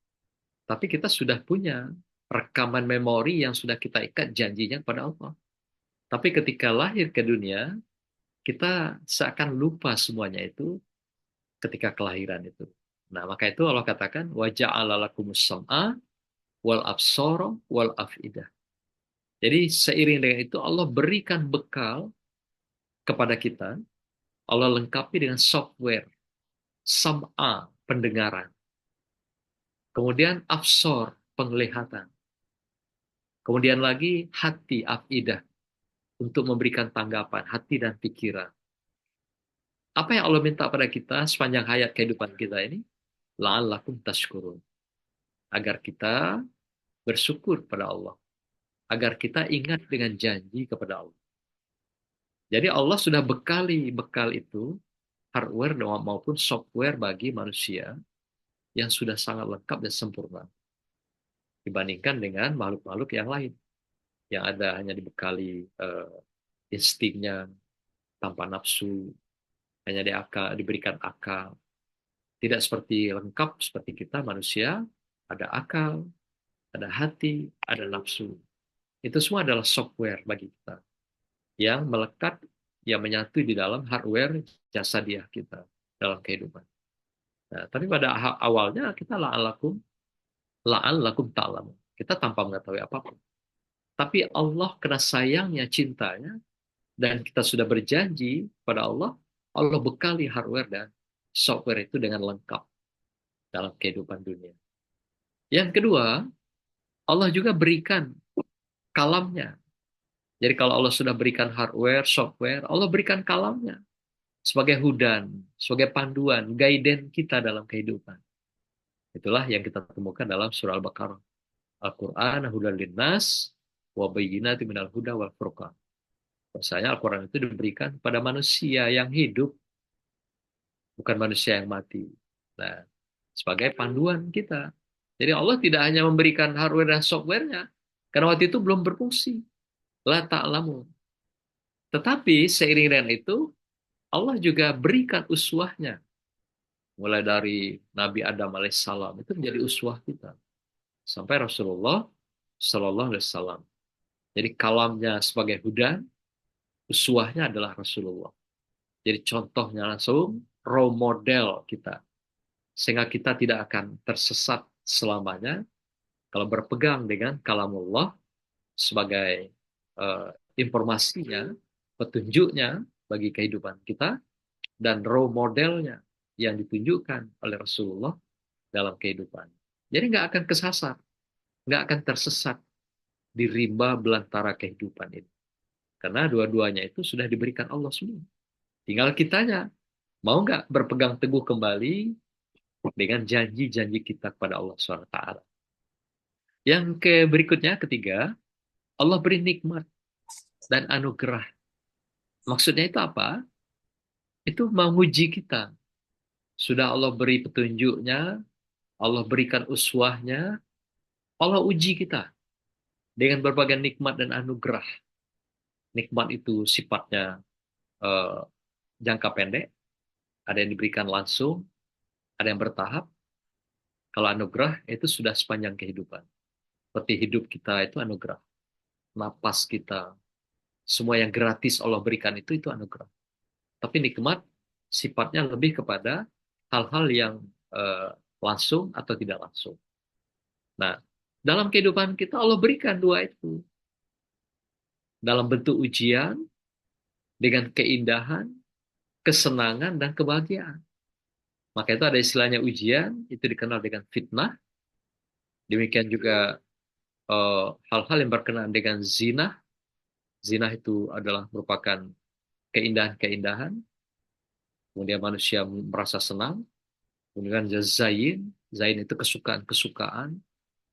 Tapi kita sudah punya rekaman memori yang sudah kita ikat janjinya kepada Allah. Tapi ketika lahir ke dunia, kita seakan lupa semuanya itu ketika kelahiran itu. Nah, maka itu Allah katakan, wa ja'ala lakumus sam'a wal absara wal afidah. Jadi seiring dengan itu Allah berikan bekal kepada kita, Allah lengkapi dengan software, sam'a, pendengaran. Kemudian absor, penglihatan. Kemudian lagi hati, afidah, untuk memberikan tanggapan, hati dan pikiran. Apa yang Allah minta pada kita sepanjang hayat kehidupan kita ini? La'allakum tashkurun. Agar kita bersyukur pada Allah. Agar kita ingat dengan janji kepada Allah. Jadi Allah sudah bekali bekal itu, hardware maupun software bagi manusia yang sudah sangat lengkap dan sempurna. Dibandingkan dengan makhluk-makhluk yang lain. Yang ada hanya dibekali instingnya, tanpa nafsu, hanya diberikan akal. Tidak seperti lengkap seperti kita manusia, ada akal, ada hati, ada nafsu. Itu semua adalah software bagi kita yang melekat, yang menyatu di dalam hardware jasadiah kita dalam kehidupan. Nah, tapi pada awalnya kita la'allakum ta'lamun. Kita tanpa mengetahui apapun. Tapi Allah kena sayangnya, cintanya, dan kita sudah berjanji pada Allah, Allah bekali hardware dan software itu dengan lengkap dalam kehidupan dunia. Yang kedua, Allah juga berikan kalamnya. Jadi kalau Allah sudah berikan hardware, software, Allah berikan kalamnya sebagai hudan, sebagai panduan, guidance kita dalam kehidupan. Itulah yang kita temukan dalam surah Al-Baqarah. Al-Quran hudan linnas wa bayyinatin minal huda wal furqan. Bahwasanya Al-Quran itu diberikan pada manusia yang hidup, bukan manusia yang mati. Nah, sebagai panduan kita. Jadi Allah tidak hanya memberikan hardware dan software-nya, karena waktu itu belum berfungsi. La ta'lamun. Tetapi seiring dengan itu, Allah juga berikan uswahnya. Mulai dari Nabi Adam alaihissalam, itu menjadi uswah kita. Sampai Rasulullah sallallahu alaihi wasallam. Jadi kalamnya sebagai hudan, uswahnya adalah Rasulullah. Jadi contohnya langsung role model kita. Sehingga kita tidak akan tersesat selamanya kalau berpegang dengan kalamullah sebagai informasinya, petunjuknya bagi kehidupan kita, dan role modelnya yang ditunjukkan oleh Rasulullah dalam kehidupan. Jadi nggak akan kesasar, nggak akan tersesat di rimba belantara kehidupan ini. Karena dua-duanya itu sudah diberikan Allah semua. Tinggal kitanya, mau nggak berpegang teguh kembali dengan janji-janji kita kepada Allah SWT. Yang berikutnya, ketiga, Allah beri nikmat dan anugerah. Maksudnya itu apa? Itu menguji kita. Sudah Allah beri petunjuknya, Allah berikan uswahnya, Allah uji kita dengan berbagai nikmat dan anugerah. Nikmat itu sifatnya jangka pendek, ada yang diberikan langsung, ada yang bertahap. Kalau anugerah itu sudah sepanjang kehidupan. Seperti hidup kita itu anugerah. Napas kita, semua yang gratis Allah berikan itu anugerah. Tapi nikmat sifatnya lebih kepada hal-hal yang langsung atau tidak langsung. Nah, dalam kehidupan kita Allah berikan dua itu. Dalam bentuk ujian, dengan keindahan, kesenangan, dan kebahagiaan. Maka itu ada istilahnya ujian, itu dikenal dengan fitnah. Demikian juga hal-hal yang berkenaan dengan zina. Zina itu adalah merupakan keindahan-keindahan. Kemudian manusia merasa senang. Kemudian zain. Zain itu kesukaan-kesukaan,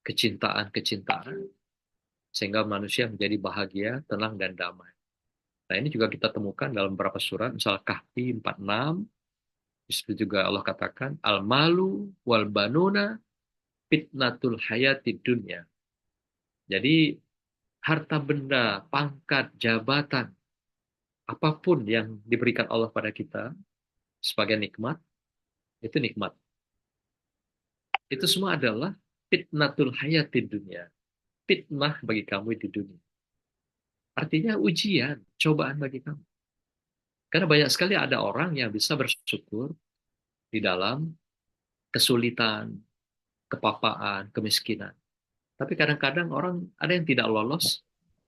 kecintaan-kecintaan. Sehingga manusia menjadi bahagia, tenang, dan damai. Nah, ini juga kita temukan dalam beberapa surat. Misalnya Kahfi 46. Di situ juga Allah katakan, Al-malu wal banuna fitnatul hayati dunya. Jadi harta benda, pangkat, jabatan, apapun yang diberikan Allah pada kita sebagai nikmat, itu nikmat. Itu semua adalah fitnatul hayatid dunia. Fitnah bagi kamu di dunia. Artinya ujian, cobaan bagi kamu. Karena banyak sekali ada orang yang bisa bersyukur di dalam kesulitan, kepapaan, kemiskinan. Tapi kadang-kadang orang ada yang tidak lolos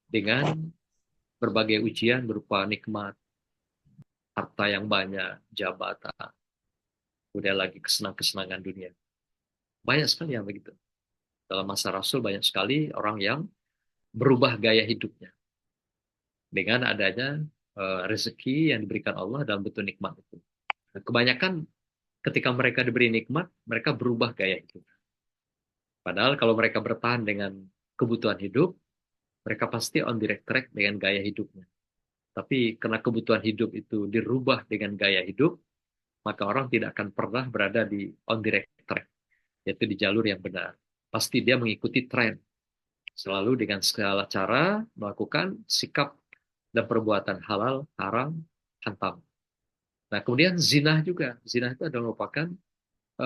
dengan berbagai ujian berupa nikmat, harta yang banyak, jabatan, kemudian lagi kesenangan dunia. Banyak sekali yang begitu. Dalam masa Rasul banyak sekali orang yang berubah gaya hidupnya dengan adanya rezeki yang diberikan Allah dalam bentuk nikmat itu. Nah, kebanyakan ketika mereka diberi nikmat, mereka berubah gaya hidup. Padahal kalau mereka bertahan dengan kebutuhan hidup, mereka pasti on direct track dengan gaya hidupnya. Tapi karena kebutuhan hidup itu dirubah dengan gaya hidup, maka orang tidak akan pernah berada di on direct track, yaitu di jalur yang benar. Pasti dia mengikuti tren, selalu dengan segala cara melakukan sikap dan perbuatan halal, haram, hantam. Nah, kemudian zina juga. Zina itu adalah merupakan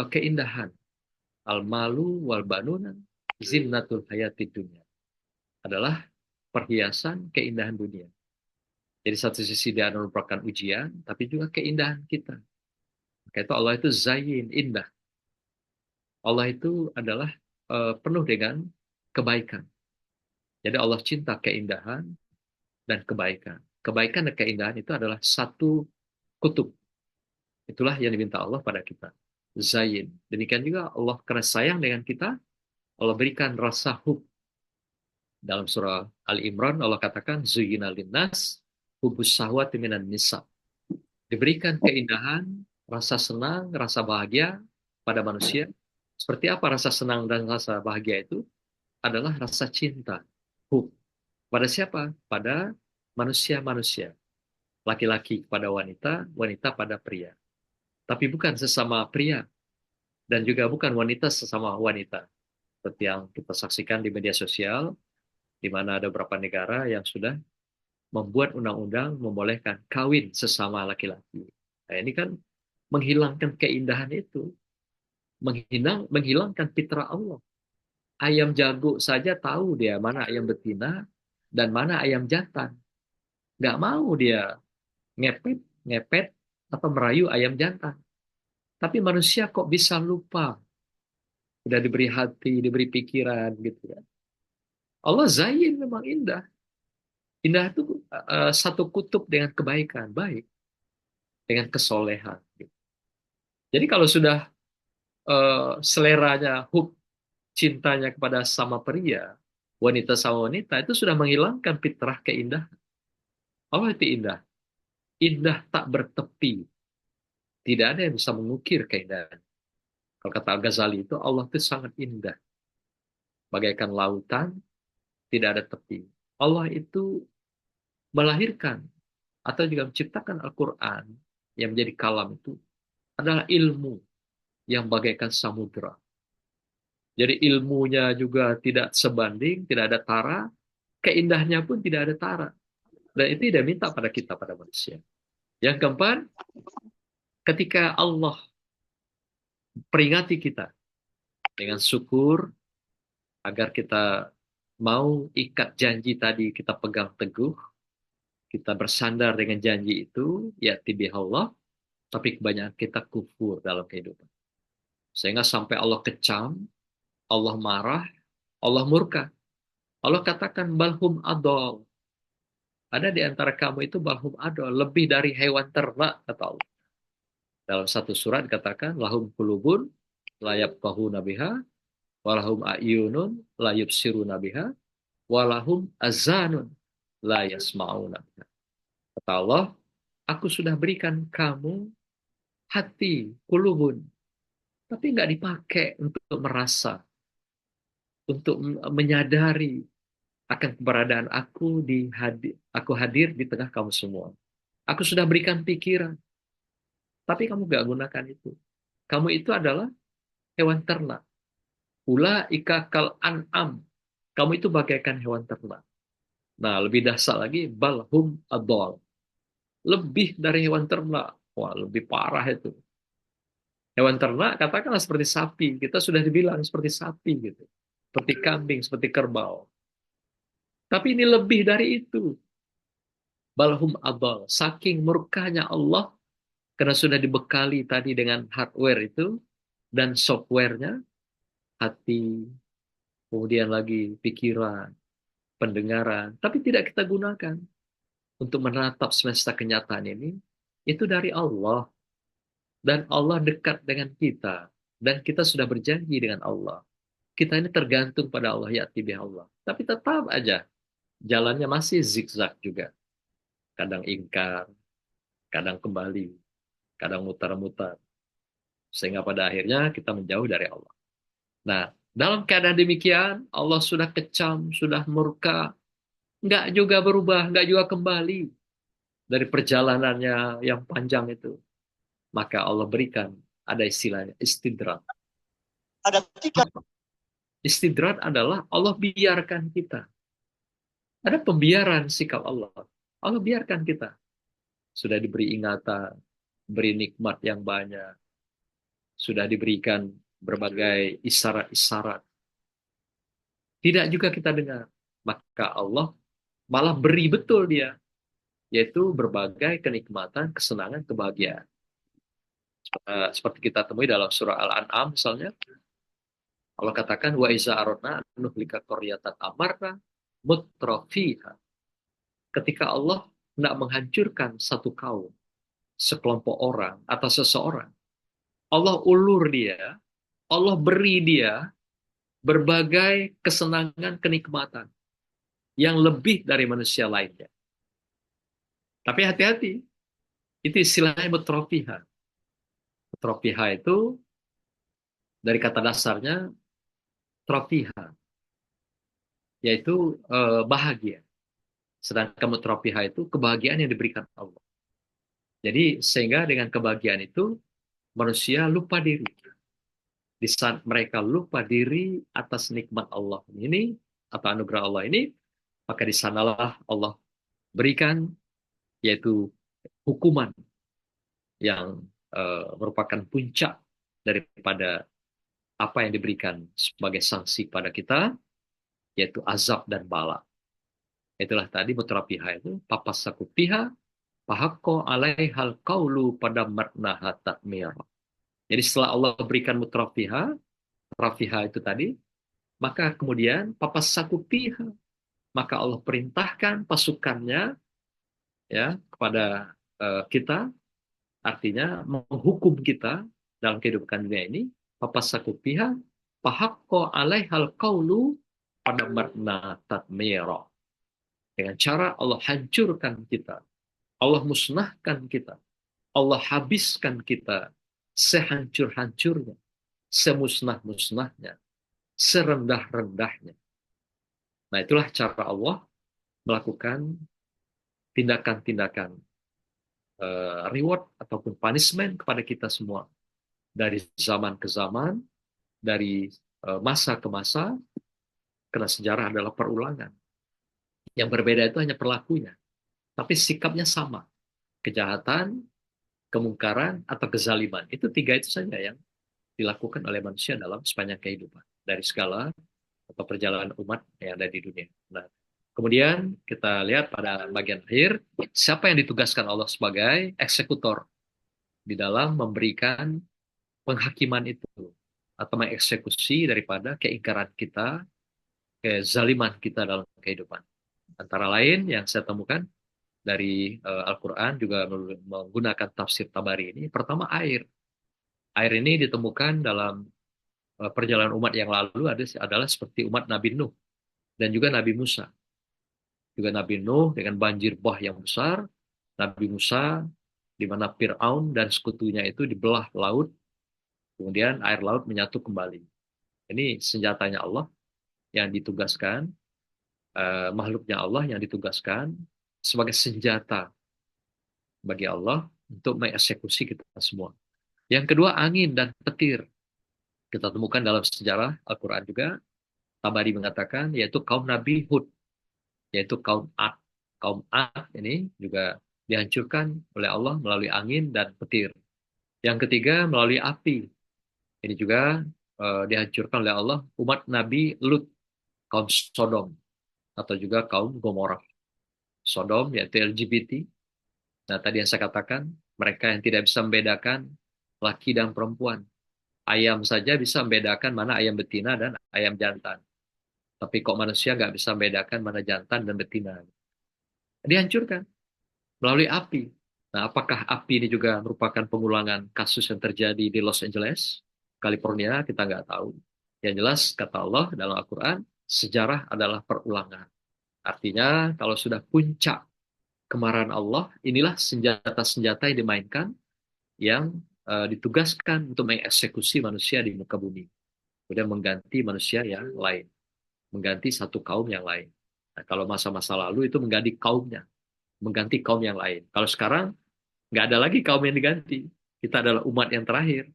keindahan. Al-malu wal banuna zinatul hayatid dunia. Adalah perhiasan keindahan dunia. Jadi satu sisi dia merupakan ujian, tapi juga keindahan kita. Maka itu Allah itu zayin, indah. Allah itu adalah penuh dengan kebaikan. Jadi Allah cinta keindahan dan kebaikan. Kebaikan dan keindahan itu adalah satu kutub. Itulah yang diminta Allah pada kita. Zayin. Demikian juga Allah karena sayang dengan kita, Allah berikan rasa hub. Dalam surah Al-Imran Allah katakan zuyyina linnas hubus syahwati minan nisa. Diberikan keindahan, rasa senang, rasa bahagia pada manusia. Seperti apa rasa senang dan rasa bahagia itu? Adalah rasa cinta. Hub. Pada siapa? Pada manusia-manusia. Laki-laki pada wanita, wanita pada pria. Tapi bukan sesama pria. Dan juga bukan wanita sesama wanita. Seperti yang kita saksikan di media sosial, di mana ada beberapa negara yang sudah membuat undang-undang membolehkan kawin sesama laki-laki. Nah, ini kan menghilangkan keindahan itu. Menghilangkan fitrah Allah. Ayam jago saja tahu dia mana ayam betina dan mana ayam jantan. Nggak mau dia ngepet, atau merayu ayam jantan. Tapi manusia kok bisa lupa? Udah diberi hati, diberi pikiran gitu ya. Allah zayin memang indah. Indah itu satu kutub dengan kebaikan, baik. Dengan kesolehan. Gitu. Jadi kalau sudah seleranya, cintanya kepada sama pria, wanita sama wanita, itu sudah menghilangkan fitrah keindahan. Allah itu indah. Indah tak bertepi. Tidak ada yang bisa mengukir keindahan. Kalau kata Al-Ghazali itu, Allah itu sangat indah. Bagaikan lautan, tidak ada tepi. Allah itu melahirkan atau juga menciptakan Al-Quran yang menjadi kalam itu adalah ilmu yang bagaikan samudra. Jadi ilmunya juga tidak sebanding, tidak ada tara, keindahannya pun tidak ada tara. Dan itu tidak minta pada kita, pada manusia. Yang keempat, ketika Allah peringati kita dengan syukur, agar kita mau ikat janji tadi kita pegang teguh, kita bersandar dengan janji itu, ya tibihallah, tapi kebanyakan kita kufur dalam kehidupan. Sehingga sampai Allah kecam, Allah marah, Allah murka. Allah katakan balhum adol. Ada di antara kamu itu balhum adol, lebih dari hewan ternak, kata Allah. Dalam satu surat dikatakan lahum kulubun layab kahu nabiha, walahum a'yunun la yubsiruna biha, walahum azanun la yasma'una biha. Kata Allah, aku sudah berikan kamu hati, kulubun, tapi nggak dipakai untuk merasa, untuk menyadari akan keberadaan aku hadir di tengah kamu semua. Aku sudah berikan pikiran, tapi kamu nggak gunakan itu. Kamu itu adalah hewan ternak. Ulaika kal an'am. Kamu itu bagaikan hewan ternak. Nah, lebih dahsyat lagi, balhum adol. Lebih dari hewan ternak. Wah, lebih parah itu. Hewan ternak katakanlah seperti sapi. Kita sudah dibilang seperti sapi gitu. Seperti kambing, seperti kerbau. Tapi ini lebih dari itu. Balhum adol. Saking murkanya Allah, karena sudah dibekali tadi dengan hardware itu, dan softwarenya, hati, kemudian lagi pikiran, pendengaran. Tapi tidak kita gunakan untuk menatap semesta kenyataan ini. Itu dari Allah. Dan Allah dekat dengan kita. Dan kita sudah berjanji dengan Allah. Kita ini tergantung pada Allah, ya tibi Allah. Tapi tetap aja, jalannya masih zigzag juga. Kadang ingkar, kadang kembali, kadang mutar-mutar. Sehingga pada akhirnya kita menjauh dari Allah. Nah, dalam keadaan demikian, Allah sudah kecam, sudah murka, nggak juga berubah, nggak juga kembali dari perjalanannya yang panjang itu. Maka Allah berikan, ada istilahnya, istidrat. Ada tiga. Istidrat adalah Allah biarkan kita. Ada pembiaran sikap Allah. Allah biarkan kita. Sudah diberi ingatan, beri nikmat yang banyak. Sudah diberikan berbagai isyarat-isyarat. Tidak juga kita dengar. Maka Allah malah beri betul dia. Yaitu berbagai kenikmatan, kesenangan, kebahagiaan. Seperti kita temui dalam surah Al-An'am misalnya. Allah katakan, wa iza aradna nuhlika qaryatan amarna mutrafiha. Ketika Allah hendak menghancurkan satu kaum, sekelompok orang atau seseorang, Allah ulur dia, Allah beri dia berbagai kesenangan, kenikmatan yang lebih dari manusia lainnya. Tapi hati-hati, itu istilahnya mutrafiha. Mutrafiha itu dari kata dasarnya trofiha, yaitu bahagia. Sedangkan mutrafiha itu kebahagiaan yang diberikan Allah. Jadi sehingga dengan kebahagiaan itu manusia lupa diri. Di saat mereka lupa diri atas nikmat Allah ini atau anugerah Allah ini, maka di sanalah Allah berikan yaitu hukuman yang merupakan puncak daripada apa yang diberikan sebagai sanksi pada kita, yaitu azab dan bala. Itulah tadi mutrafiha itu papasaku piha pahakko alaihal kaulu pada marnaha takmir. Jadi setelah Allah berikan mutrafiha, rafiha itu tadi, maka kemudian papasaku piha, maka Allah perintahkan pasukannya ya kepada kita, artinya menghukum kita dalam kehidupan dunia ini. Papasaku piha pahakko alaihal kaulu pada marna tatmiro. Dengan cara Allah hancurkan kita, Allah musnahkan kita, Allah habiskan kita sehancur-hancurnya, semusnah-musnahnya, serendah-rendahnya. Nah, itulah cara Allah melakukan tindakan-tindakan reward ataupun punishment kepada kita semua. Dari zaman ke zaman, dari masa ke masa, karena sejarah adalah perulangan. Yang berbeda itu hanya perlakunya, tapi sikapnya sama. Kejahatan, kemungkaran, atau kezaliman. Itu tiga itu saja yang dilakukan oleh manusia dalam sepanjang kehidupan. Dari segala atau perjalanan umat yang ada di dunia. Nah, kemudian kita lihat pada bagian akhir, siapa yang ditugaskan Allah sebagai eksekutor di dalam memberikan penghakiman itu, atau mengeksekusi daripada keingkaran kita, kezaliman kita dalam kehidupan. Antara lain yang saya temukan dari Al-Quran juga menggunakan tafsir Tabari ini. Pertama, air. Air ini ditemukan dalam perjalanan umat yang lalu adalah seperti umat Nabi Nuh dan juga Nabi Musa. Juga Nabi Nuh dengan banjir bah yang besar, Nabi Musa di mana Fir'aun dan sekutunya itu dibelah laut, kemudian air laut menyatu kembali. Ini senjatanya Allah yang ditugaskan, makhluknya Allah yang ditugaskan sebagai senjata bagi Allah untuk mengeksekusi kita semua. Yang kedua, angin dan petir. Kita temukan dalam sejarah Al-Quran juga, Tabari mengatakan, yaitu kaum Nabi Hud. yaitu kaum Ad. Kaum Ad ini juga dihancurkan oleh Allah melalui angin dan petir. Yang ketiga melalui api. Ini juga dihancurkan oleh Allah umat Nabi Lut, kaum Sodom, atau juga kaum Gomorrah. Sodom yaitu LGBT. Nah, tadi yang saya katakan, mereka yang tidak bisa membedakan laki dan perempuan. Ayam saja bisa membedakan mana ayam betina dan ayam jantan. Tapi kok manusia nggak bisa membedakan mana jantan dan betina. Dihancurkan melalui api. Nah, apakah api ini juga merupakan pengulangan kasus yang terjadi di Los Angeles, California? Kita nggak tahu. Yang jelas, kata Allah dalam Al-Quran, sejarah adalah perulangan. Artinya, kalau sudah puncak kemarahan Allah, inilah senjata-senjata yang dimainkan, yang ditugaskan untuk mengeksekusi manusia di muka bumi. Kemudian mengganti manusia yang lain. Mengganti satu kaum yang lain. Nah, kalau masa-masa lalu itu mengganti kaumnya. Mengganti kaum yang lain. Kalau sekarang, nggak ada lagi kaum yang diganti. Kita adalah umat yang terakhir.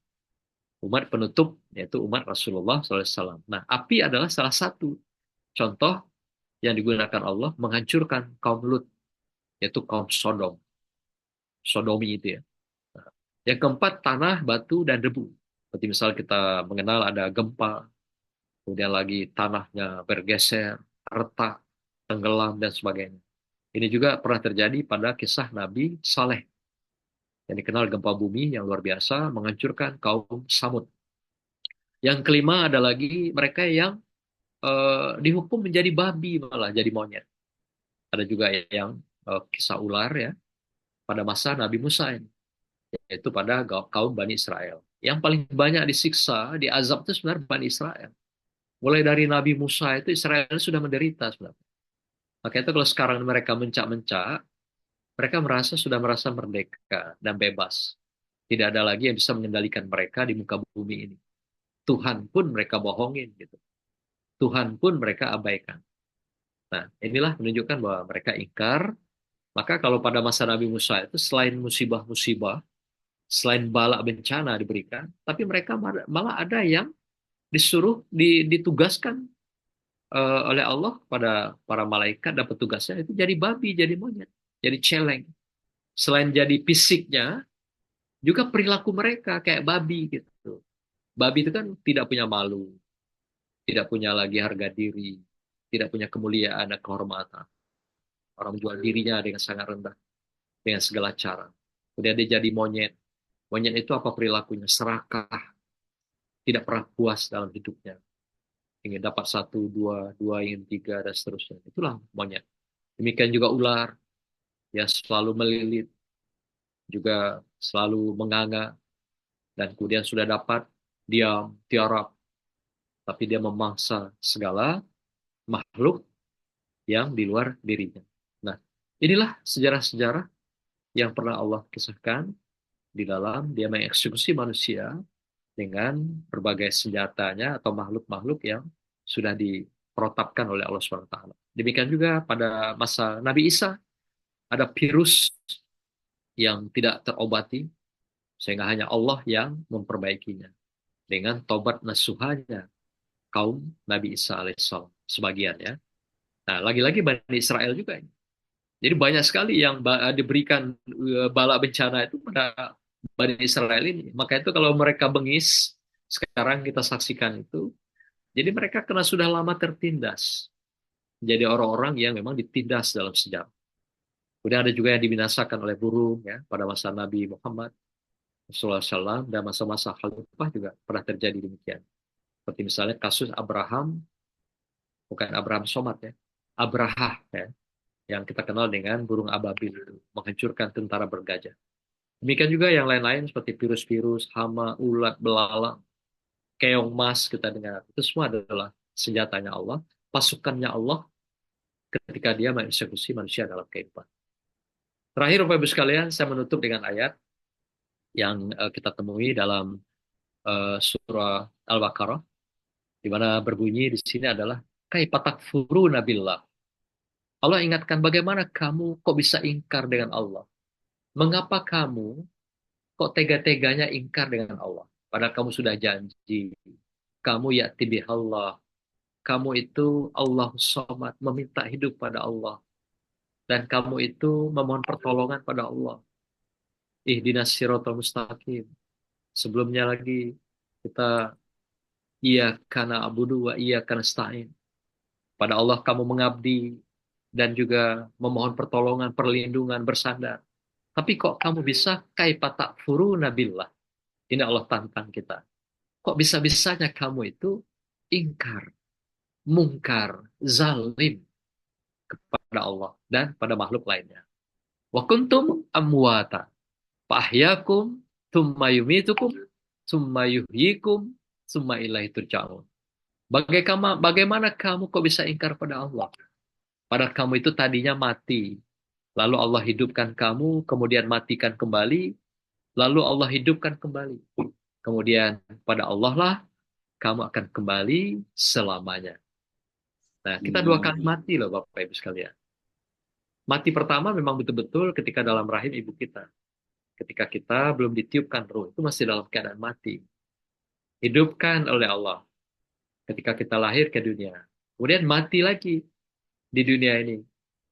Umat penutup, yaitu umat Rasulullah SAW. Nah, api adalah salah satu contoh yang digunakan Allah menghancurkan kaum Lut, yaitu kaum Sodom. Sodomi itu ya. Nah, yang keempat, tanah, batu, dan debu. Seperti misal kita mengenal ada gempa, kemudian lagi tanahnya bergeser, retak, tenggelam, dan sebagainya. Ini juga pernah terjadi pada kisah Nabi Saleh, yang dikenal gempa bumi yang luar biasa, menghancurkan kaum Samud. Yang kelima ada lagi mereka yang dihukum menjadi babi, malah jadi monyet. Ada juga yang kisah ular ya, pada masa Nabi Musa ini, yaitu pada kaum Bani Israel. Yang paling banyak disiksa, diazab itu sebenarnya Bani Israel. Mulai dari Nabi Musa itu Israel sudah menderita sebenarnya. Maka itu kalau sekarang mereka mencak-mencak, mereka sudah merasa merdeka dan bebas. Tidak ada lagi yang bisa mengendalikan mereka di muka bumi ini. Tuhan pun mereka bohongin gitu. Tuhan pun mereka abaikan. Nah, inilah menunjukkan bahwa mereka ingkar. Maka kalau pada masa Nabi Musa itu selain musibah-musibah, selain bala bencana diberikan, tapi mereka malah ada yang ditugaskan oleh Allah pada para malaikat dan petugasnya itu jadi babi, jadi monyet, jadi celeng. Selain jadi fisiknya, juga perilaku mereka kayak babi gitu. Babi itu kan tidak punya malu, tidak punya lagi harga diri, tidak punya kemuliaan dan kehormatan. Orang jual dirinya dengan sangat rendah, dengan segala cara. Kemudian dia jadi monyet. Monyet itu apa perilakunya? Serakah, tidak pernah puas dalam hidupnya. Ingin dapat satu, dua, dua ingin tiga, dan seterusnya. Itulah monyet. Demikian juga ular, ya selalu melilit, juga selalu menganga, dan kemudian sudah dapat, diam, tiarap, tapi dia memangsa segala makhluk yang di luar dirinya. Nah, inilah sejarah-sejarah yang pernah Allah kisahkan di dalam dia mengeksekusi manusia dengan berbagai senjatanya atau makhluk-makhluk yang sudah diprotapkan oleh Allah SWT. Demikian juga pada masa Nabi Isa, ada virus yang tidak terobati, sehingga hanya Allah yang memperbaikinya. Dengan tobat nasuhanya kaum Nabi Isa alaihissalam, sebagian ya. Nah, lagi-lagi Bani Israel juga ini. Jadi banyak sekali yang diberikan bala bencana itu pada Bani Israel ini. Maka itu kalau mereka bengis, sekarang kita saksikan itu, jadi mereka kena sudah lama tertindas. Jadi orang-orang yang memang ditindas dalam sejarah. Kemudian ada juga yang dibinasakan oleh burung ya pada masa Nabi Muhammad SAW, dan masa-masa khalifah juga pernah terjadi demikian. Seperti misalnya kasus Abraham, bukan Abraham Somat ya, Abraha ya, yang kita kenal dengan burung ababil, menghancurkan tentara bergajah. Demikian juga yang lain-lain seperti virus-virus, hama, ulat, belalang, keong mas kita dengar. Itu semua adalah senjatanya Allah, pasukannya Allah ketika dia mengeksekusi manusia dalam kehidupan. Terakhir, Bapak Ibu sekalian, saya menutup dengan ayat yang kita temui dalam surah Al-Baqarah, di mana berbunyi di sini adalah kaifa takfuruna billah. Allah ingatkan bagaimana kamu kok bisa ingkar dengan Allah. Mengapa kamu kok tega-teganya ingkar dengan Allah? Padahal kamu sudah janji. Kamu ya'ti bihallah. kamu itu Allah Somad, meminta hidup pada Allah. Dan kamu itu memohon pertolongan pada Allah. Ihdinas siratal mustaqim. Sebelumnya lagi kita iyyaka na'budu wa iyyaka nasta'in. Pada Allah kamu mengabdi dan juga memohon pertolongan, perlindungan, bersandar. Tapi kok kamu bisa kaifa takfuruna billah? Ini Allah tantang kita. Kok bisa-bisanya kamu itu ingkar, mungkar, zalim kepada Allah dan pada makhluk lainnya. Wa kuntum amwata fa'ahyakum tsumma yumitukum tsumma yuhyikum tsumma ilaihi turja'un. Bagaimana kamu kok bisa ingkar pada Allah? Padahal kamu itu tadinya mati. Lalu Allah hidupkan kamu, kemudian matikan kembali, lalu Allah hidupkan kembali. Kemudian pada Allah lah kamu akan kembali selamanya. Nah, kita dua kali mati loh Bapak Ibu sekalian. Mati pertama memang betul-betul ketika dalam rahim ibu kita. Ketika kita belum ditiupkan ruh, itu masih dalam keadaan mati. Hidupkan oleh Allah ketika kita lahir ke dunia. Kemudian mati lagi di dunia ini.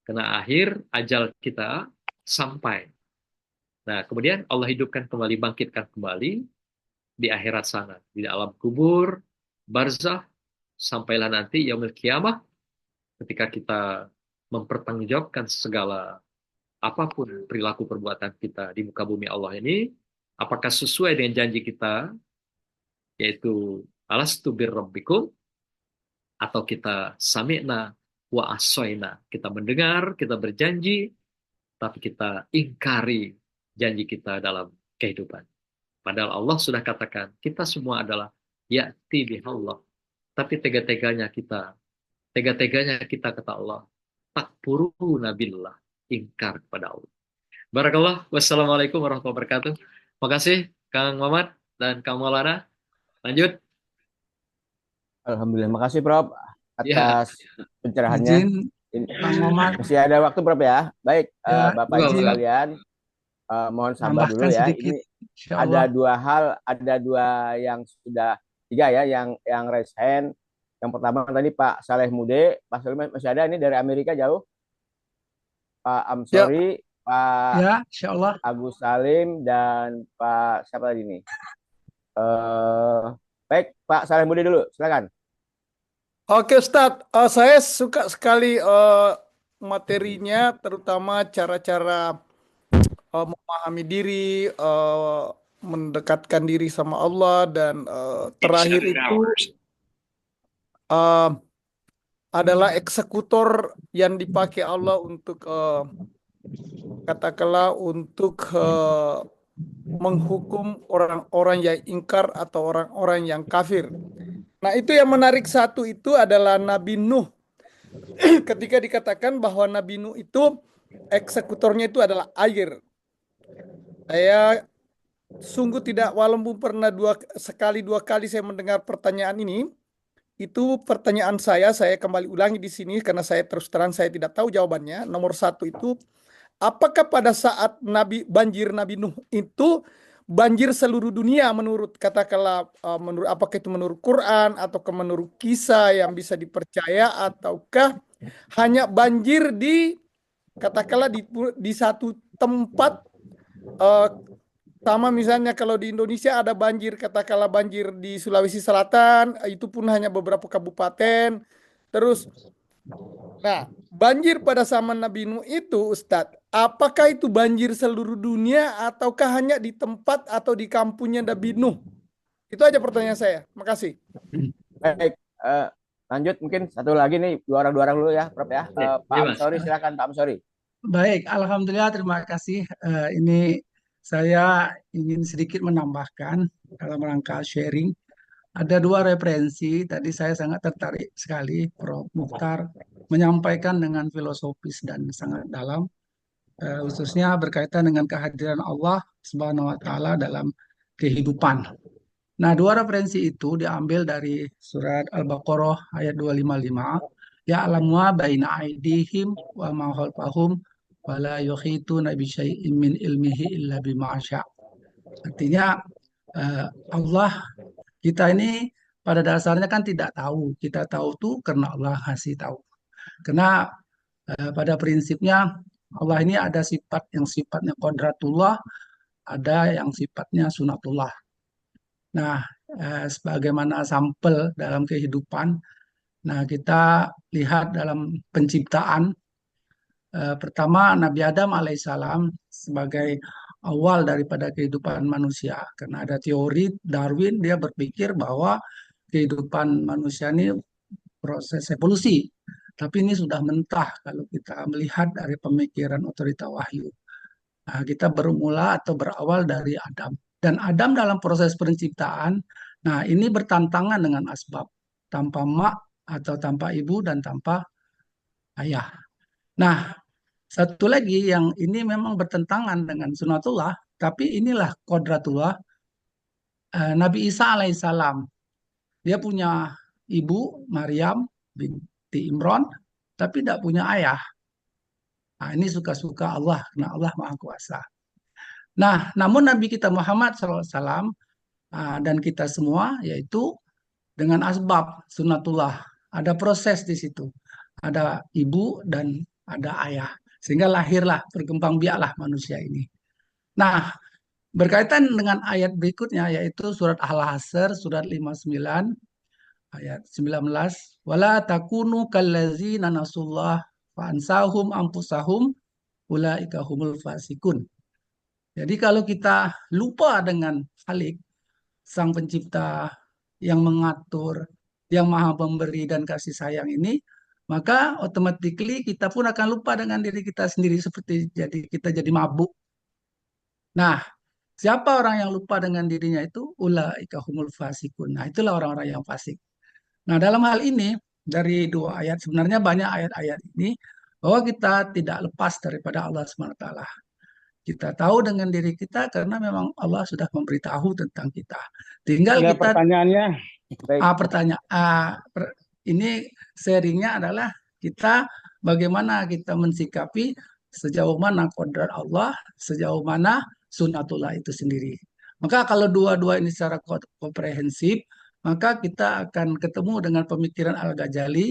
Karena akhir ajal kita sampai. Nah, kemudian Allah hidupkan kembali, bangkitkan kembali di akhirat sana. Di alam kubur, barzah, sampailah nanti yaumil kiamah, ketika kita mempertanggungjawabkan segala apapun perilaku perbuatan kita di muka bumi Allah ini, apakah sesuai dengan janji kita, yaitu alastu birrabbikum, atau kita sami'na wa asoina, kita mendengar, kita berjanji, tapi kita ingkari janji kita dalam kehidupan. Padahal Allah sudah katakan, kita semua adalah ya'ti bihallah. Tapi tega-teganya kita kata Allah, takfuruna billah, ingkar kepada Allah. Barakallah, wassalamualaikum warahmatullahi wabarakatuh. Makasih Kang Mamat dan Kang Maulana. Lanjut. Alhamdulillah, makasih Prof Ya. atas pencerahannya. Kang Mamat. Masih ada waktu Prof ya. Baik, Ya, Bapak Ibu izin. sekalian, mohon sabar dulu Tambahkan ya. sedikit, Ini insya ada Allah. dua yang sudah tiga ya, yang raise hand. Yang pertama tadi Pak Saleh Mude, Pak Saleh masih ada ini dari Amerika jauh. Pak Amsori, Pak Ya, insya Allah. Agus Salim dan Pak siapa lagi nih? Baik, Pak Saleh Mude dulu, silakan. Oke Ustadz, saya suka sekali materinya, terutama cara-cara memahami diri, mendekatkan diri sama Allah, dan terakhir itu adalah eksekutor yang dipakai Allah untuk katakanlah untuk menghukum orang-orang yang ingkar atau orang-orang yang kafir. Nah, itu yang menarik satu itu adalah Nabi Nuh. Ketika dikatakan bahwa Nabi Nuh itu eksekutornya itu adalah air. Saya sungguh tidak, walaupun pernah sekali dua kali saya mendengar pertanyaan ini, itu pertanyaan saya kembali ulangi di sini karena saya terus terang saya tidak tahu jawabannya. Nomor satu itu, apakah pada saat banjir Nabi Nuh itu banjir seluruh dunia menurut katakanlah menurut apakah itu menurut Quran atau menurut kisah yang bisa dipercaya, ataukah hanya banjir di katakanlah di satu tempat, sama misalnya kalau di Indonesia ada banjir, katakanlah banjir di Sulawesi Selatan, itu pun hanya beberapa kabupaten. Terus, nah, banjir pada zaman Nabi Nuh itu, Ustadz, apakah itu banjir seluruh dunia ataukah hanya di tempat atau di kampungnya Nabi Nuh? Itu aja pertanyaan saya. Makasih. Baik, lanjut mungkin satu lagi nih, dua orang dulu ya, Prof ya. Pak Amsori, silakan Pak Amsori. Baik, Alhamdulillah, terima kasih. Ini saya ingin sedikit menambahkan dalam rangka sharing. Ada dua referensi, tadi saya sangat tertarik sekali Prof. Mukhtar menyampaikan dengan filosofis dan sangat dalam, khususnya berkaitan dengan kehadiran Allah Subhanahu wa Ta'ala dalam kehidupan. Nah, dua referensi itu diambil dari surat Al-Baqarah ayat 255, ya'lamu baina aidihim wa ma khalfahum wa la yuhituna bi syai'in min ilmihi illa bima syaa. Artinya Allah kita ini pada dasarnya kan tidak tahu. Kita tahu tuh karena Allah kasih tahu. Karena pada prinsipnya Allah ini ada sifat yang sifatnya kodratullah, ada yang sifatnya sunatullah. Nah, sebagaimana sampel dalam kehidupan, nah kita lihat dalam penciptaan, pertama Nabi Adam alaihissalam sebagai awal daripada kehidupan manusia. Karena ada teori Darwin, dia berpikir bahwa kehidupan manusia ini proses evolusi. Tapi ini sudah mentah kalau kita melihat dari pemikiran otorita wahyu. Nah, kita bermula atau berawal dari Adam. Dan Adam dalam proses penciptaan, nah ini bertantangan dengan asbab. Tanpa mak atau tanpa ibu dan tanpa ayah. Nah, satu lagi yang ini memang bertentangan dengan sunatullah, tapi inilah kodratullah. Nabi Isa alaihissalam, dia punya ibu Maryam binti Imran, tapi tidak punya ayah. Nah, ini suka-suka Allah, karena Allah Maha Kuasa. Nah, namun Nabi kita Muhammad SAW dan kita semua, yaitu dengan asbab sunatullah. Ada proses di situ. Ada ibu dan ada ayah. Sehingga lahirlah, berkembang biaklah manusia ini. Nah, berkaitan dengan ayat berikutnya, yaitu surat Al-Hasr, surat 59, ayat 19. Wala takunu kallazina nasullah fa'ansahum ampusahum ulaika humul fasikun. Jadi kalau kita lupa dengan Khalik, Sang Pencipta yang mengatur, yang maha pemberi dan kasih sayang ini, maka automatically kita pun akan lupa dengan diri kita sendiri, seperti kita jadi mabuk. Nah, siapa orang yang lupa dengan dirinya itu? Ulaika humul fasikun. Nah, itulah orang-orang yang fasik. Nah, dalam hal ini, dari dua ayat, sebenarnya banyak ayat-ayat ini, bahwa kita tidak lepas daripada Allah SWT. Kita tahu dengan diri kita karena memang Allah sudah memberitahu tentang kita. Tinggal Ada kita pertanyaannya. ini sharingnya adalah kita bagaimana kita mensikapi sejauh mana kodrat Allah, sejauh mana sunatullah itu sendiri. Maka kalau dua-dua ini secara komprehensif, maka kita akan ketemu dengan pemikiran Al-Ghazali.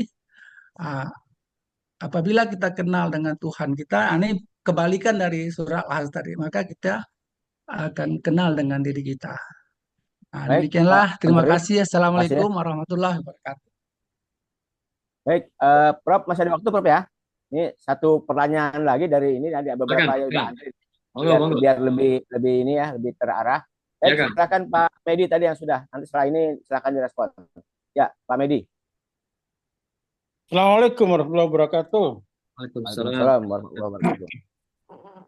Apabila kita kenal dengan Tuhan kita, ini kebalikan dari surah Al-Hasr tadi, maka kita akan kenal dengan diri kita. Nah, Baik, demikianlah. Pak Terima Menteri. kasih. Assalamualaikum warahmatullahi wabarakatuh. Baik, Prof, masih ada waktu, Prof ya? Ini satu pertanyaan lagi dari ini, ada beberapa yang udah antri. Biar lebih ini ya, lebih terarah. Silakan Pak Medi tadi yang sudah. Nanti setelah ini silakan direspon. Ya, Pak Medi. Assalamualaikum warahmatullahi wabarakatuh. Waalaikumsalam warahmatullahi wabarakatuh.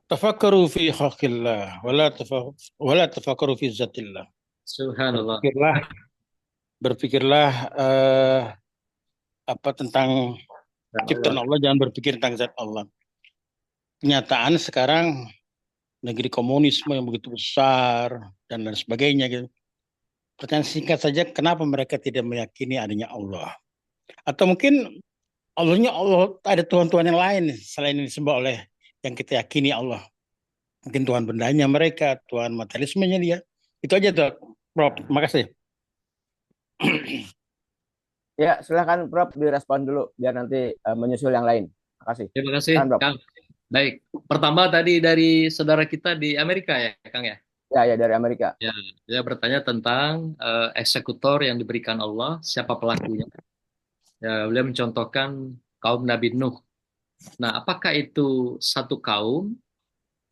Tafakkaru fi khalqillah wala tafakkaru fi zatillah. Subhanallah. Berpikirlah apa tentang ciptaan Allah, jangan berpikir tentang zat Allah. Kenyataan sekarang negeri komunisme yang begitu besar dan lain sebagainya gitu. Pertanyaan singkat saja, kenapa mereka tidak meyakini adanya Allah? Atau mungkin Allahnya Allah ada Tuhan-Tuhan yang lain selain yang disembah oleh yang kita yakini Allah. Mungkin Tuhan bendanya mereka, Tuhan materialismenya dia. Itu aja tuh, Prof. Terima kasih. Ya, silakan Prof direspon dulu biar nanti menyusul yang lain. Terima kasih. Terima kasih, Kang. Baik, pertama tadi dari saudara kita di Amerika ya, Kang ya? Ya, dari Amerika. Ya, dia bertanya tentang eksekutor yang diberikan Allah, siapa pelakunya? Ya, beliau mencontohkan kaum Nabi Nuh. Nah, apakah itu satu kaum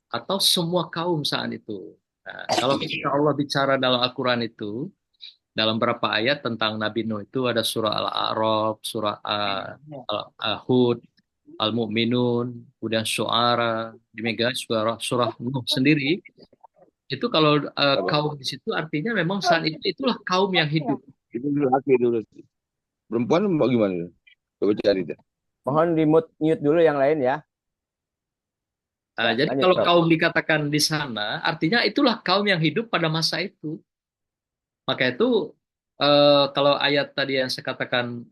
atau semua kaum saat itu? Nah, kalau Allah bicara dalam Al-Quran itu, dalam beberapa ayat tentang Nabi Nuh itu ada surah Al-A'raf, surah Hud, Al-Mu'minun, kemudian Syu'ara, demikian surah Nuh sendiri. Itu kalau kaum di situ artinya memang saat itu itulah kaum yang hidup. Itu laki dulu. Perempuan bagaimana? Coba cari deh. Mohon di mute dulu yang lain ya. Jadi kalau kaum dikatakan di sana, artinya itulah kaum yang hidup pada masa itu. Maka itu kalau ayat tadi yang saya katakan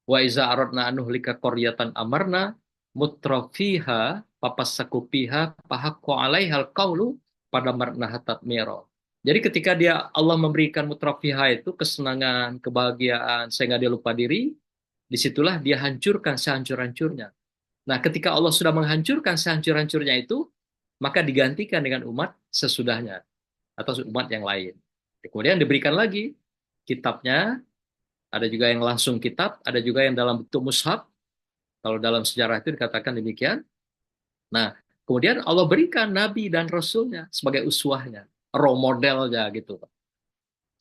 wa iza aradna an nuhlika qaryatan amarna mutrafiha papassaku fiha fahaqqu alaihal qawlu pada marna hatat miro. Jadi ketika Allah memberikan mutrafiha itu kesenangan, kebahagiaan, sehingga dia lupa diri, disitulah dia hancurkan sehancur-hancurnya. Nah, ketika Allah sudah menghancurkan sehancur-hancurnya itu, maka digantikan dengan umat sesudahnya atau umat yang lain. Kemudian diberikan lagi kitabnya, ada juga yang langsung kitab, ada juga yang dalam bentuk mushaf. Kalau dalam sejarah itu dikatakan demikian. Nah, kemudian Allah berikan nabi dan rasulnya sebagai uswahnya, role modelnya gitu.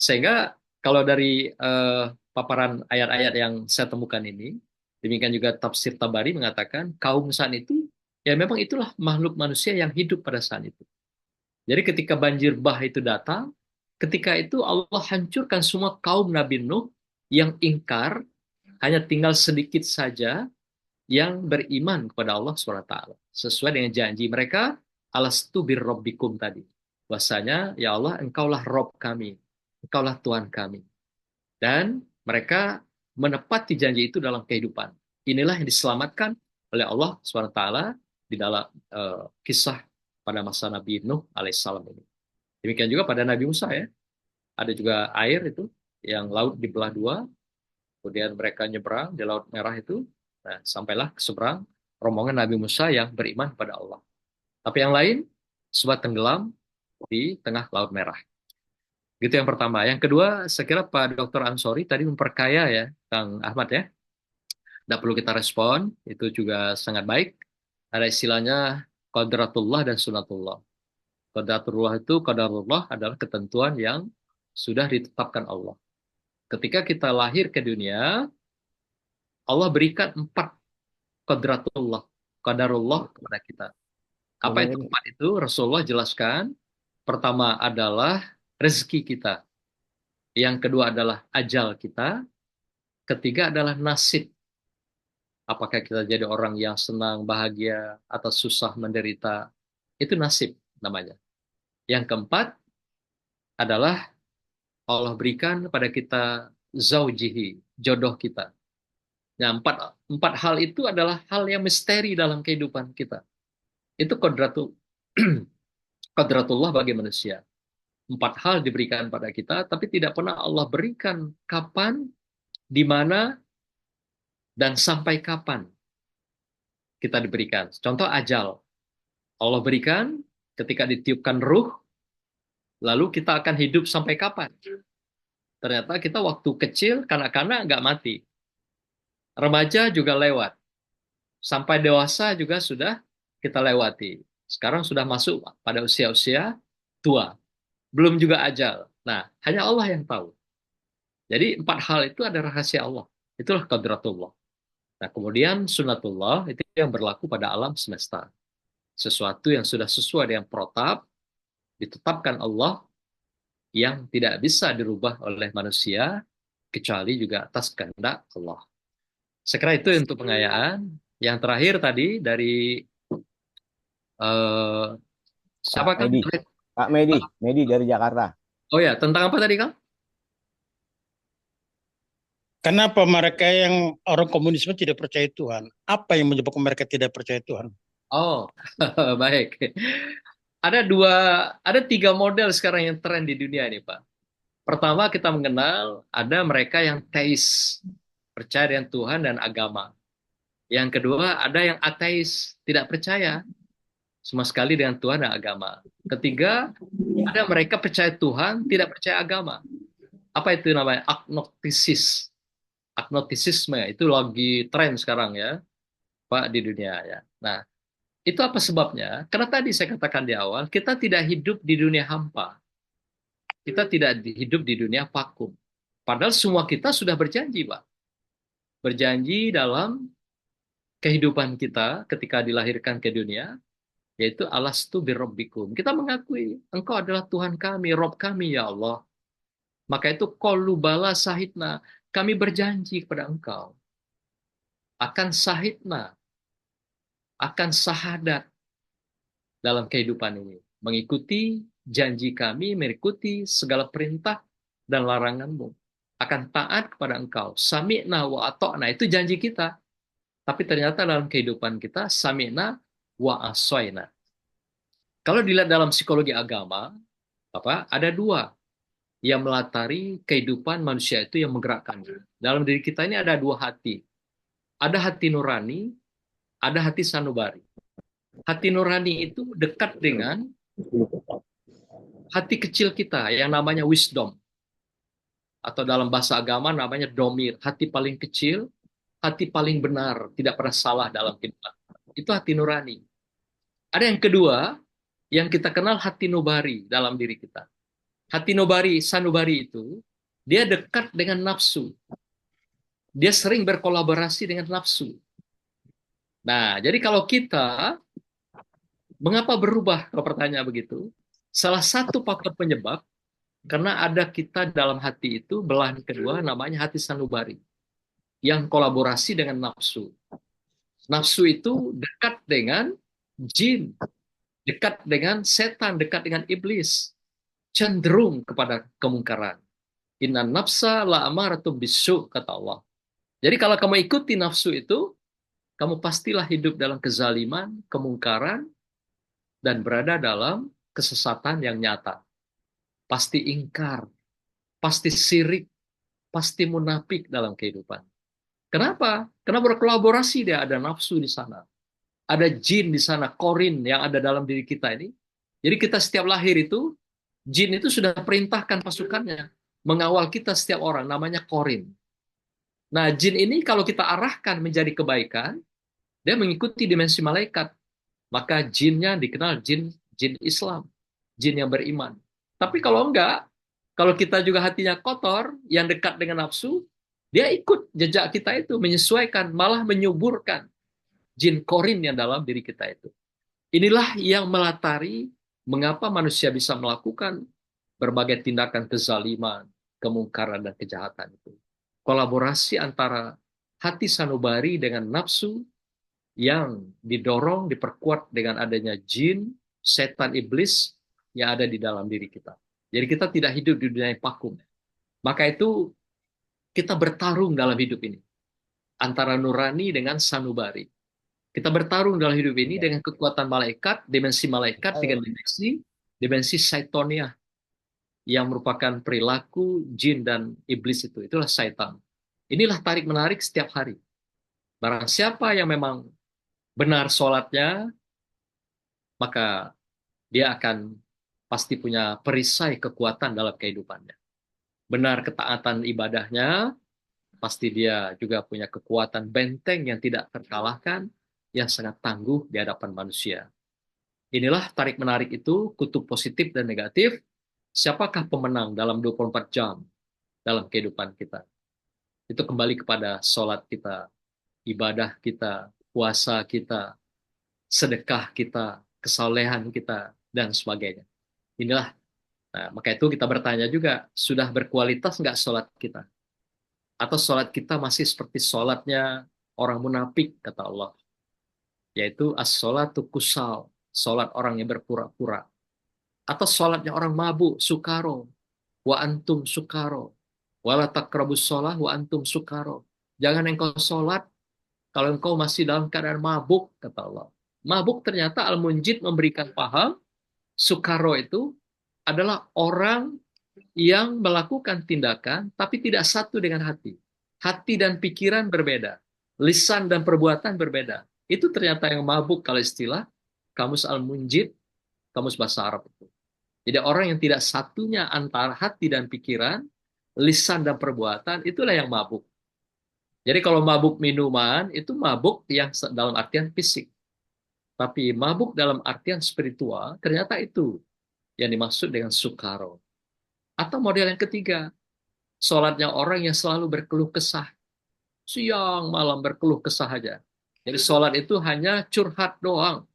Sehingga kalau dari paparan ayat-ayat yang saya temukan ini, demikian juga tafsir Tabari mengatakan kaum saat itu ya memang itulah makhluk manusia yang hidup pada saat itu. Jadi ketika banjir bah itu datang, ketika itu Allah hancurkan semua kaum Nabi Nuh yang ingkar, hanya tinggal sedikit saja yang beriman kepada Allah SWT. Sesuai dengan janji mereka, alastu birrabbikum tadi. Bahasanya, ya Allah, engkaulah Rob kami. Engkaulah Tuhan kami. Dan mereka menepati janji itu dalam kehidupan. Inilah yang diselamatkan oleh Allah SWT di dalam kisah pada masa Nabi Nuh alaihissalam ini. Demikian juga pada Nabi Musa ya. Ada juga air itu, yang laut dibelah dua, kemudian mereka nyebrang di Laut Merah itu, nah, sampailah ke seberang rombongan Nabi Musa yang beriman pada Allah. Tapi yang lain, semua tenggelam di tengah Laut Merah. Gitu yang pertama. Yang kedua, saya kira Pak Dr. Ansori tadi memperkaya ya, Kang Ahmad ya. Tidak perlu kita respon, itu juga sangat baik. Ada istilahnya qadratullah dan sunatullah. Qadratullah itu, qadarullah adalah ketentuan yang sudah ditetapkan Allah. Ketika kita lahir ke dunia, Allah berikan 4 qadratullah, qadarullah kepada kita. Apa itu 4 itu? Rasulullah jelaskan. Pertama adalah rezeki kita. Yang kedua adalah ajal kita. Ketiga adalah nasib. Apakah kita jadi orang yang senang, bahagia, atau susah, menderita. Itu nasib namanya. Yang keempat adalah Allah berikan kepada kita zaujihi, jodoh kita. Nah, empat hal itu adalah hal yang misteri dalam kehidupan kita. Itu qadratullah bagi manusia. 4 hal diberikan pada kita, tapi tidak pernah Allah berikan kapan, di mana, dan sampai kapan kita diberikan. Contoh ajal. Allah berikan ketika ditiupkan ruh, lalu kita akan hidup sampai kapan? Ternyata kita waktu kecil, kanak-kanak nggak mati. Remaja juga lewat. Sampai dewasa juga sudah kita lewati. Sekarang sudah masuk pada usia-usia tua. Belum juga ajal. Nah, hanya Allah yang tahu. Jadi 4 hal itu ada rahasia Allah. Itulah qadratullah. Nah, kemudian sunatullah itu yang berlaku pada alam semesta. Sesuatu yang sudah sesuai dengan protap, ditetapkan Allah, yang tidak bisa dirubah oleh manusia, kecuali juga atas kehendak Allah. Saya kira itu untuk pengayaan. Yang terakhir tadi dari siapa kan? Pak Medi dari Jakarta. Oh ya, tentang apa tadi Kang? Kenapa mereka yang orang komunisme tidak percaya Tuhan? Apa yang menyebabkan mereka tidak percaya Tuhan? Oh, baik. Ada 3 model sekarang yang tren di dunia ini, Pak. Pertama, kita mengenal ada mereka yang teis, percaya dengan Tuhan dan agama. Yang kedua, ada yang ateis, tidak percaya sama sekali dengan Tuhan dan agama. Ketiga, ada mereka percaya Tuhan, tidak percaya agama. Apa itu namanya? Agnostisis. Agnostisisme itu lagi tren sekarang ya, Pak, di dunia ya. Nah, itu apa sebabnya? Karena tadi saya katakan di awal, kita tidak hidup di dunia hampa. Kita tidak hidup di dunia vakum. Padahal semua kita sudah berjanji, Pak. Berjanji dalam kehidupan kita ketika dilahirkan ke dunia, yaitu alastu birrabbikum. Kita mengakui, Engkau adalah Tuhan kami, Rob kami, ya Allah. Maka itu qalu bala sahidna. Kami berjanji kepada Engkau. Akan sahidna. Akan sahadat dalam kehidupan ini. Mengikuti janji kami, mengikuti segala perintah dan laranganmu. Akan taat kepada Engkau. Sami'na wa ato'na. Itu janji kita. Tapi ternyata dalam kehidupan kita, sami'na wa asoyna. Kalau dilihat dalam psikologi agama, Ada dua yang melatari kehidupan manusia itu yang menggerakkan. Dalam diri kita ini ada dua hati. Ada hati nurani, ada hati sanubari. Hati nurani itu dekat dengan hati kecil kita yang namanya wisdom. Atau dalam bahasa agama namanya domir. Hati paling kecil, hati paling benar, tidak pernah salah dalam kehidupan. Itu hati nurani. Ada yang kedua, yang kita kenal hati nobari dalam diri kita. Hati nobari, sanubari itu, dia dekat dengan nafsu. Dia sering berkolaborasi dengan nafsu. Nah, jadi kalau kita, mengapa berubah kalau pertanyaan begitu? Salah satu faktor penyebab, karena ada kita dalam hati itu, belahan kedua namanya hati sanubari. Yang kolaborasi dengan nafsu. Nafsu itu dekat dengan jin, dekat dengan setan, dekat dengan iblis. Cenderung kepada kemungkaran. Inna nafsa la amaratum bisu, kata Allah. Jadi kalau kamu ikuti nafsu itu, kamu pastilah hidup dalam kezaliman, kemungkaran, dan berada dalam kesesatan yang nyata. Pasti ingkar, pasti sirik, pasti munafik dalam kehidupan. Kenapa? Karena berkolaborasi dia, ada nafsu di sana. Ada jin di sana, korin yang ada dalam diri kita ini. Jadi kita setiap lahir itu, jin itu sudah perintahkan pasukannya mengawal kita setiap orang, namanya korin. Nah, jin ini kalau kita arahkan menjadi kebaikan, dia mengikuti dimensi malaikat. Maka jinnya dikenal jin Islam, jin yang beriman. Tapi kalau enggak, kalau kita juga hatinya kotor, yang dekat dengan nafsu, dia ikut jejak kita itu, menyesuaikan, malah menyuburkan jin korin yang dalam diri kita itu. Inilah yang melatari mengapa manusia bisa melakukan berbagai tindakan kezaliman, kemungkaran, dan kejahatan itu. Kolaborasi antara hati sanubari dengan nafsu yang didorong, diperkuat dengan adanya jin, setan, iblis yang ada di dalam diri kita. Jadi kita tidak hidup di dunia yang vakum. Maka itu kita bertarung dalam hidup ini. Antara nurani dengan sanubari. Kita bertarung dalam hidup ini dengan kekuatan malaikat, dengan dimensi saitonia, yang merupakan perilaku jin dan iblis itu. Itulah syaitan. Inilah tarik-menarik setiap hari. Barang siapa yang memang benar sholatnya, maka dia akan pasti punya perisai kekuatan dalam kehidupannya. Benar ketaatan ibadahnya, pasti dia juga punya kekuatan benteng yang tidak terkalahkan, yang sangat tangguh di hadapan manusia. Inilah tarik-menarik itu, kutub positif dan negatif. Siapakah pemenang dalam 24 jam dalam kehidupan kita? Itu kembali kepada sholat kita, ibadah kita, puasa kita, sedekah kita, kesolehan kita, dan sebagainya. Inilah. Nah, maka itu kita bertanya juga, sudah berkualitas nggak sholat kita? Atau sholat kita masih seperti sholatnya orang munafik, kata Allah. Yaitu as-sholatu kusal, sholat orang yang berpura-pura. Atau sholatnya orang mabuk, sukaro, wa antum sukaro, wala taqrabus sholah wa antum sukaro. Jangan engkau sholat kalau engkau masih dalam keadaan mabuk, kata Allah. Mabuk ternyata Al-Munjid memberikan paham, sukaro itu adalah orang yang melakukan tindakan tapi tidak satu dengan hati. Hati dan pikiran berbeda, lisan dan perbuatan berbeda. Itu ternyata yang mabuk kalau istilah Kamus Al-Munjid, kamus bahasa Arab itu. Jadi orang yang tidak satunya antara hati dan pikiran, lisan dan perbuatan, itulah yang mabuk. Jadi kalau mabuk minuman, itu mabuk yang dalam artian fisik. Tapi mabuk dalam artian spiritual, ternyata itu yang dimaksud dengan sukaro. Atau model yang ketiga, sholatnya orang yang selalu berkeluh kesah. Siang malam berkeluh kesah aja. Jadi sholat itu hanya curhat doang.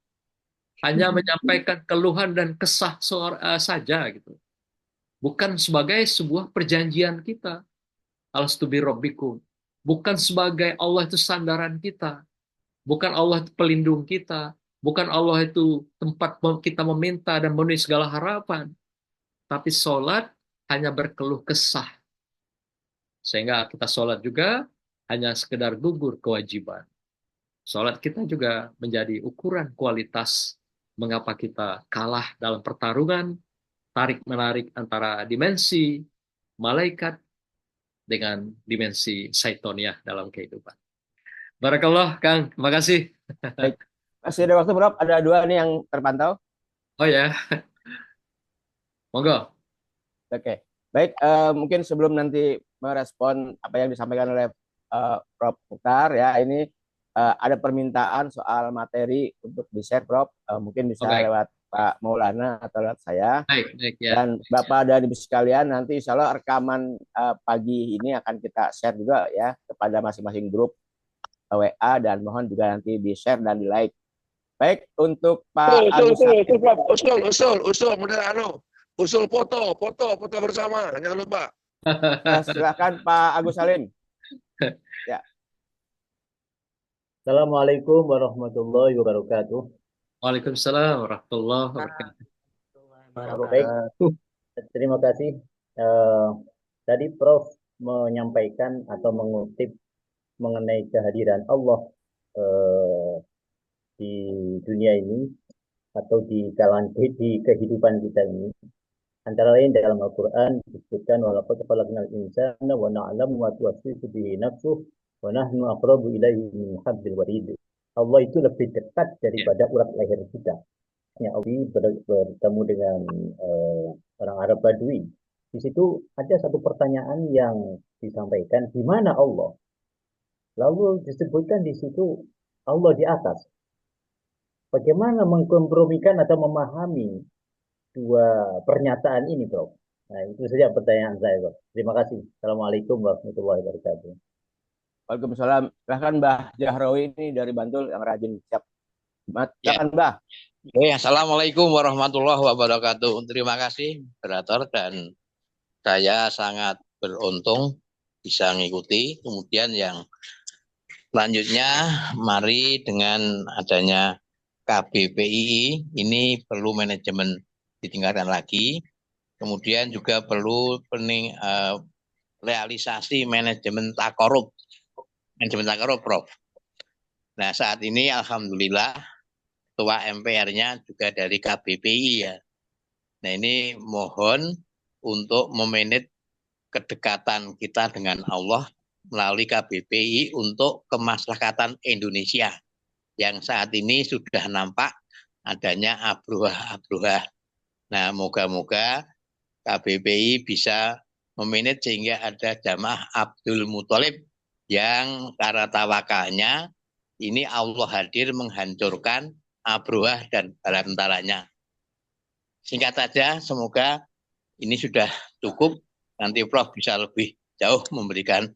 Hanya menyampaikan keluhan dan kesah saja gitu. Bukan sebagai sebuah perjanjian kita. Alastu bi rabbikum. Bukan sebagai Allah itu sandaran kita. Bukan Allah itu pelindung kita. Bukan Allah itu tempat kita meminta dan memenuhi segala harapan. Tapi sholat hanya berkeluh kesah. Sehingga kita sholat juga hanya sekedar gugur kewajiban. Sholat kita juga menjadi ukuran kualitas mengapa kita kalah dalam pertarungan tarik-menarik antara dimensi malaikat dengan dimensi Saitoniah dalam kehidupan. Barakallah, Kang. Terima kasih. Baik. Masih ada waktu, Prof. Ada dua nih yang terpantau. Oh ya, monggo. Oke. Baik, mungkin sebelum nanti merespon apa yang disampaikan oleh Prof. Mukhtar ya, ini ada permintaan soal materi untuk di-share, Prof. Mungkin bisa Oke. lewat Pak Maulana atau lewat saya. Baik, ya. Dan Bapak dan Ibu sekalian, nanti insya Allah rekaman pagi ini akan kita share juga ya kepada masing-masing grup WA, dan mohon juga nanti di-share dan di-like. Baik, untuk Pak Agus usul foto bersama, jangan lupa. silakan Pak Agus Salim. Ya. Assalamualaikum warahmatullahi wabarakatuh. Waalaikumsalam warahmatullahi wabarakatuh. Baik, terima kasih. Tadi Prof menyampaikan atau mengutip mengenai kehadiran Allah di dunia ini atau di kehidupan kita ini. Antara lain dalam Al-Quran disebutkan walaqad khalaqnal insana wa na'lamu ma tuwaswisu bihi nafsuh wa nahnu aqrabu ilaihi min hablil warid. Allah itu lebih dekat daripada urat leher kita. Ya, Abi bertemu dengan orang Arab Badui. Di situ ada satu pertanyaan yang disampaikan, di mana Allah? Lalu disebutkan di situ Allah di atas. Bagaimana mengkompromikan atau memahami dua pernyataan ini, Prof? Nah, itu saja pertanyaan saya, Prof. Terima kasih. Assalamualaikum warahmatullahi wabarakatuh. Waalaikumsalam. Silahkan Mbah Jahrawi ini dari Bantul yang rajin siap. Silakan Mbah. Assalamualaikum warahmatullahi wabarakatuh. Terima kasih, moderator, dan saya sangat beruntung bisa mengikuti. Kemudian yang selanjutnya, mari dengan adanya KBPII ini perlu manajemen ditingkatkan lagi. Kemudian juga perlu realisasi manajemen takorup, Prof. Nah, saat ini alhamdulillah Ketua MPR-nya juga dari KBPI ya. Nah, ini mohon untuk memanage kedekatan kita dengan Allah melalui KBPI untuk kemaslahatan Indonesia yang saat ini sudah nampak adanya abruhah. Nah, moga-moga KBPI bisa memanage sehingga ada jamaah Abdul Muthalib yang karena tawakalnya ini Allah hadir menghancurkan abruhah dan bala tentaranya. Singkat saja, semoga ini sudah cukup. Nanti Prof bisa lebih jauh memberikan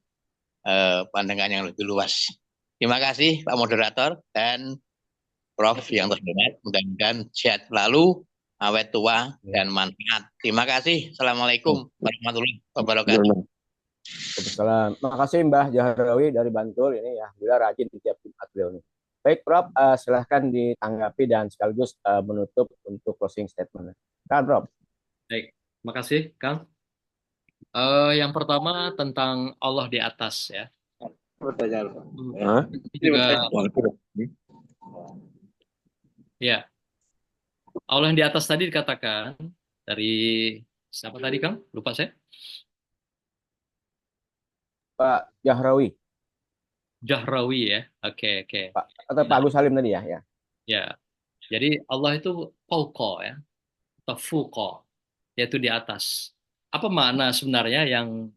pandangan yang lebih luas. Terima kasih Pak Moderator dan Prof yang terhormat. Mudah-mudahan sehat selalu, awet tua, dan manfaat. Terima kasih. Assalamualaikum warahmatullahi wabarakatuh. Waalaikumsalam. Terima kasih Mbah Jahrawi dari Bantul ini ya, bila rajin di tiap Jumat beliau ini. Baik Prof, silahkan ditanggapi dan sekaligus menutup untuk closing statement. Kan Prof. Baik, terima kasih Kang. Yang pertama tentang Allah di atas ya. Ya, Allah yang di atas tadi dikatakan dari siapa tadi Kang? Lupa saya. Pak Jahrawi. Jahrawi ya. Oke. Pak atau Pak Agus Salim tadi ya. Ya. Jadi Allah itu fauqa ya. Atau fuqa, yaitu di atas. Apa makna sebenarnya yang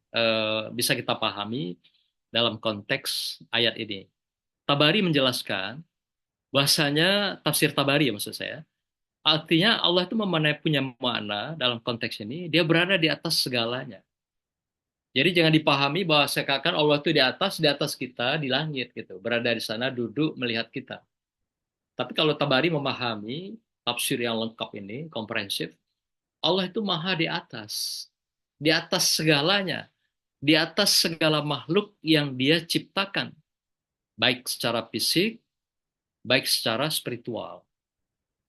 bisa kita pahami dalam konteks ayat ini? Tabari menjelaskan bahasanya tafsir Tabari ya maksud saya. Artinya Allah itu punya makna dalam konteks ini, dia berada di atas segalanya. Jadi jangan dipahami bahwa seakan Allah itu di atas kita, di langit gitu. Berada di sana, duduk, melihat kita. Tapi kalau Tabari memahami tafsir yang lengkap ini, komprehensif, Allah itu maha di atas segalanya, di atas segala makhluk yang dia ciptakan, baik secara fisik, baik secara spiritual.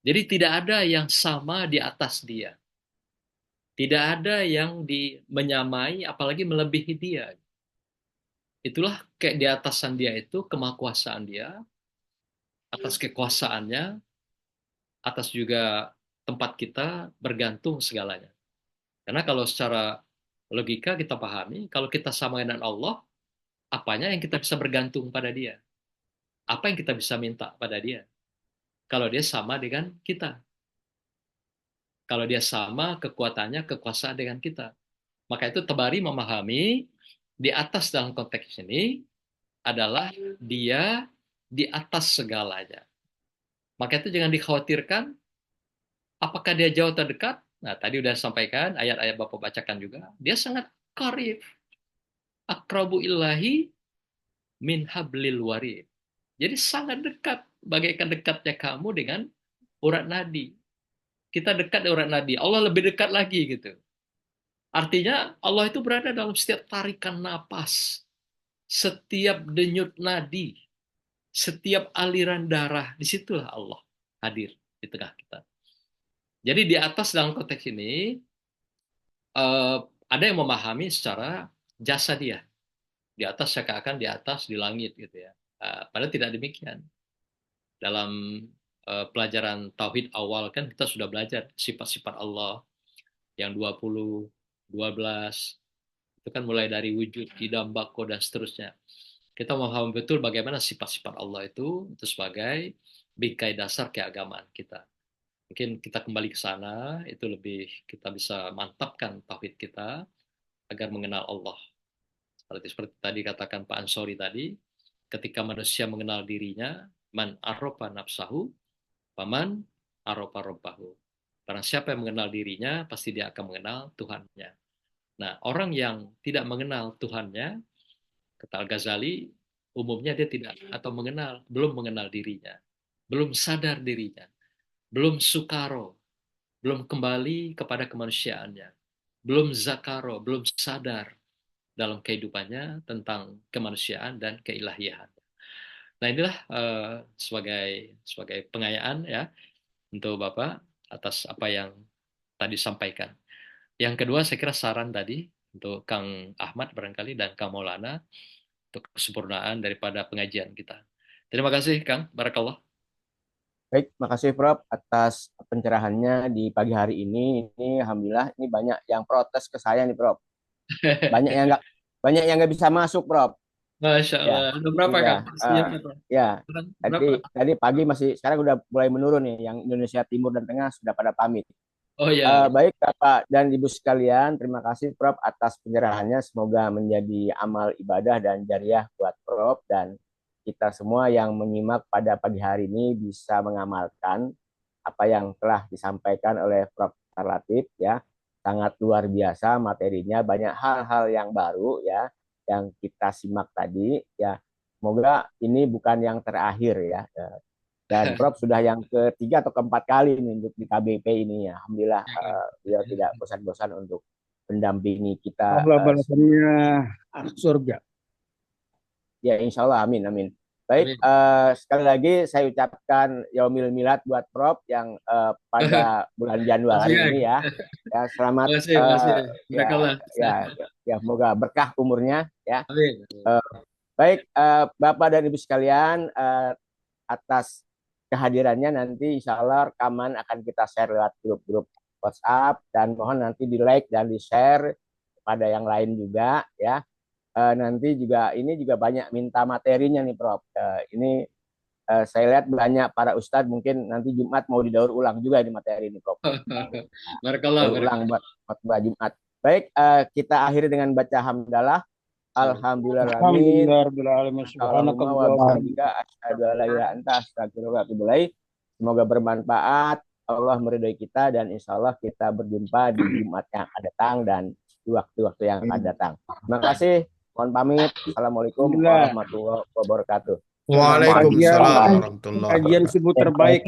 Jadi tidak ada yang sama di atas dia. Tidak ada yang menyamai, apalagi melebihi dia. Itulah kayak di atasan dia itu kemahakuasaan dia, atas kekuasaannya, atas juga tempat kita bergantung segalanya. Karena kalau secara logika kita pahami, kalau kita sama dengan Allah, apanya yang kita bisa bergantung pada dia? Apa yang kita bisa minta pada dia? Kalau dia sama dengan kita. Kalau dia sama kekuatannya, kekuasaan dengan kita. Maka itu Tabari memahami di atas dalam konteks ini adalah dia di atas segalanya. Maka itu jangan dikhawatirkan apakah dia jauh atau dekat. Nah, tadi udah sampaikan, ayat-ayat Bapak bacakan juga. Dia sangat qarib. Aqrabu illahi min hablil warid. Jadi sangat dekat. Bagaikan dekatnya kamu dengan urat nadi. Kita dekat dengan urat nadi. Allah lebih dekat lagi gitu. Artinya Allah itu berada dalam setiap tarikan napas. Setiap denyut nadi. Setiap aliran darah. Disitulah Allah hadir di tengah kita. Jadi di atas dalam konteks ini, ada yang memahami secara jasa dia. Di atas seakan-akan di atas, di langit gitu ya. Padahal tidak demikian. Dalam pelajaran Tauhid awal kan kita sudah belajar sifat-sifat Allah yang 20, 12, itu kan mulai dari wujud, qidam, bako, dan seterusnya. Kita memahami betul bagaimana sifat-sifat Allah itu sebagai bingkai dasar keagamaan kita. Mungkin kita kembali ke sana, itu lebih kita bisa mantapkan tauhid kita agar mengenal Allah. Seperti tadi katakan Pak Ansori tadi, ketika manusia mengenal dirinya, man arrofa nafsahu, paman arrofa robbahu. Barang siapa yang mengenal dirinya, pasti dia akan mengenal Tuhannya. Nah, orang yang tidak mengenal Tuhannya, kata Al-Ghazali, umumnya dia tidak atau belum mengenal dirinya, belum sadar dirinya, belum sukaro, belum kembali kepada kemanusiaannya, belum zakaro, belum sadar dalam kehidupannya tentang kemanusiaan dan keilahian. Nah, inilah sebagai pengayaan ya untuk Bapak atas apa yang tadi sampaikan. Yang kedua, saya kira saran tadi untuk Kang Ahmad barangkali dan Kang Maulana untuk kesempurnaan daripada pengajian kita. Terima kasih Kang, barakallah. Baik, makasih Prof atas pencerahannya di pagi hari ini. Ini alhamdulillah ini banyak yang protes ke saya nih Prof. Banyak yang nggak bisa masuk Prof. Masya Allah. Ya, Ada berapa Kang? Ya, tadi pagi masih, sekarang udah mulai menurun nih. Yang Indonesia Timur dan Tengah sudah pada pamit. Oh ya. Baik Bapak dan Ibu sekalian, terima kasih Prof atas pencerahannya. Semoga menjadi amal ibadah dan jariah buat Prof dan kita semua yang menyimak pada pagi hari ini bisa mengamalkan apa yang telah disampaikan oleh Prof Latif ya. Sangat luar biasa materinya, banyak hal-hal yang baru ya yang kita simak tadi ya. Semoga ini bukan yang terakhir ya. Dan Prof sudah yang ketiga atau keempat kali nih untuk di KBP ini ya. Alhamdulillah beliau tidak bosan-bosan untuk mendampingi kita. Balasannya surga. Ya, insya Allah, amin, amin. Baik, sekali lagi saya ucapkan Yaumil Milad buat Prof yang pada bulan Januari ini ya. Ya, selamat. Ya, semoga berkah umurnya ya. Amin. Baik, Bapak dan Ibu sekalian, atas kehadirannya nanti insya Allah rekaman akan kita share lewat grup-grup WhatsApp dan mohon nanti di like dan di share kepada yang lain juga ya. Nanti juga ini juga banyak minta materinya nih Prof. Ini saya lihat banyak para ustadz mungkin nanti Jumat mau didaur ulang juga di materi ini Prof. Barakallah. Ulang buat khotbah Jumat. Baik, kita akhiri dengan baca hamdalah. Alhamdulillahirabbil alamin. Semoga bermanfaat. Allah meridhai kita dan insya Allah kita berjumpa di Jumat yang akan datang dan di waktu-waktu yang akan datang. Terima kasih. Mohon pamit. Assalamualaikum warahmatullahi wabarakatuh. Waalaikumsalam warahmatullahi wabarakatuh. Kajian subuh terbaik.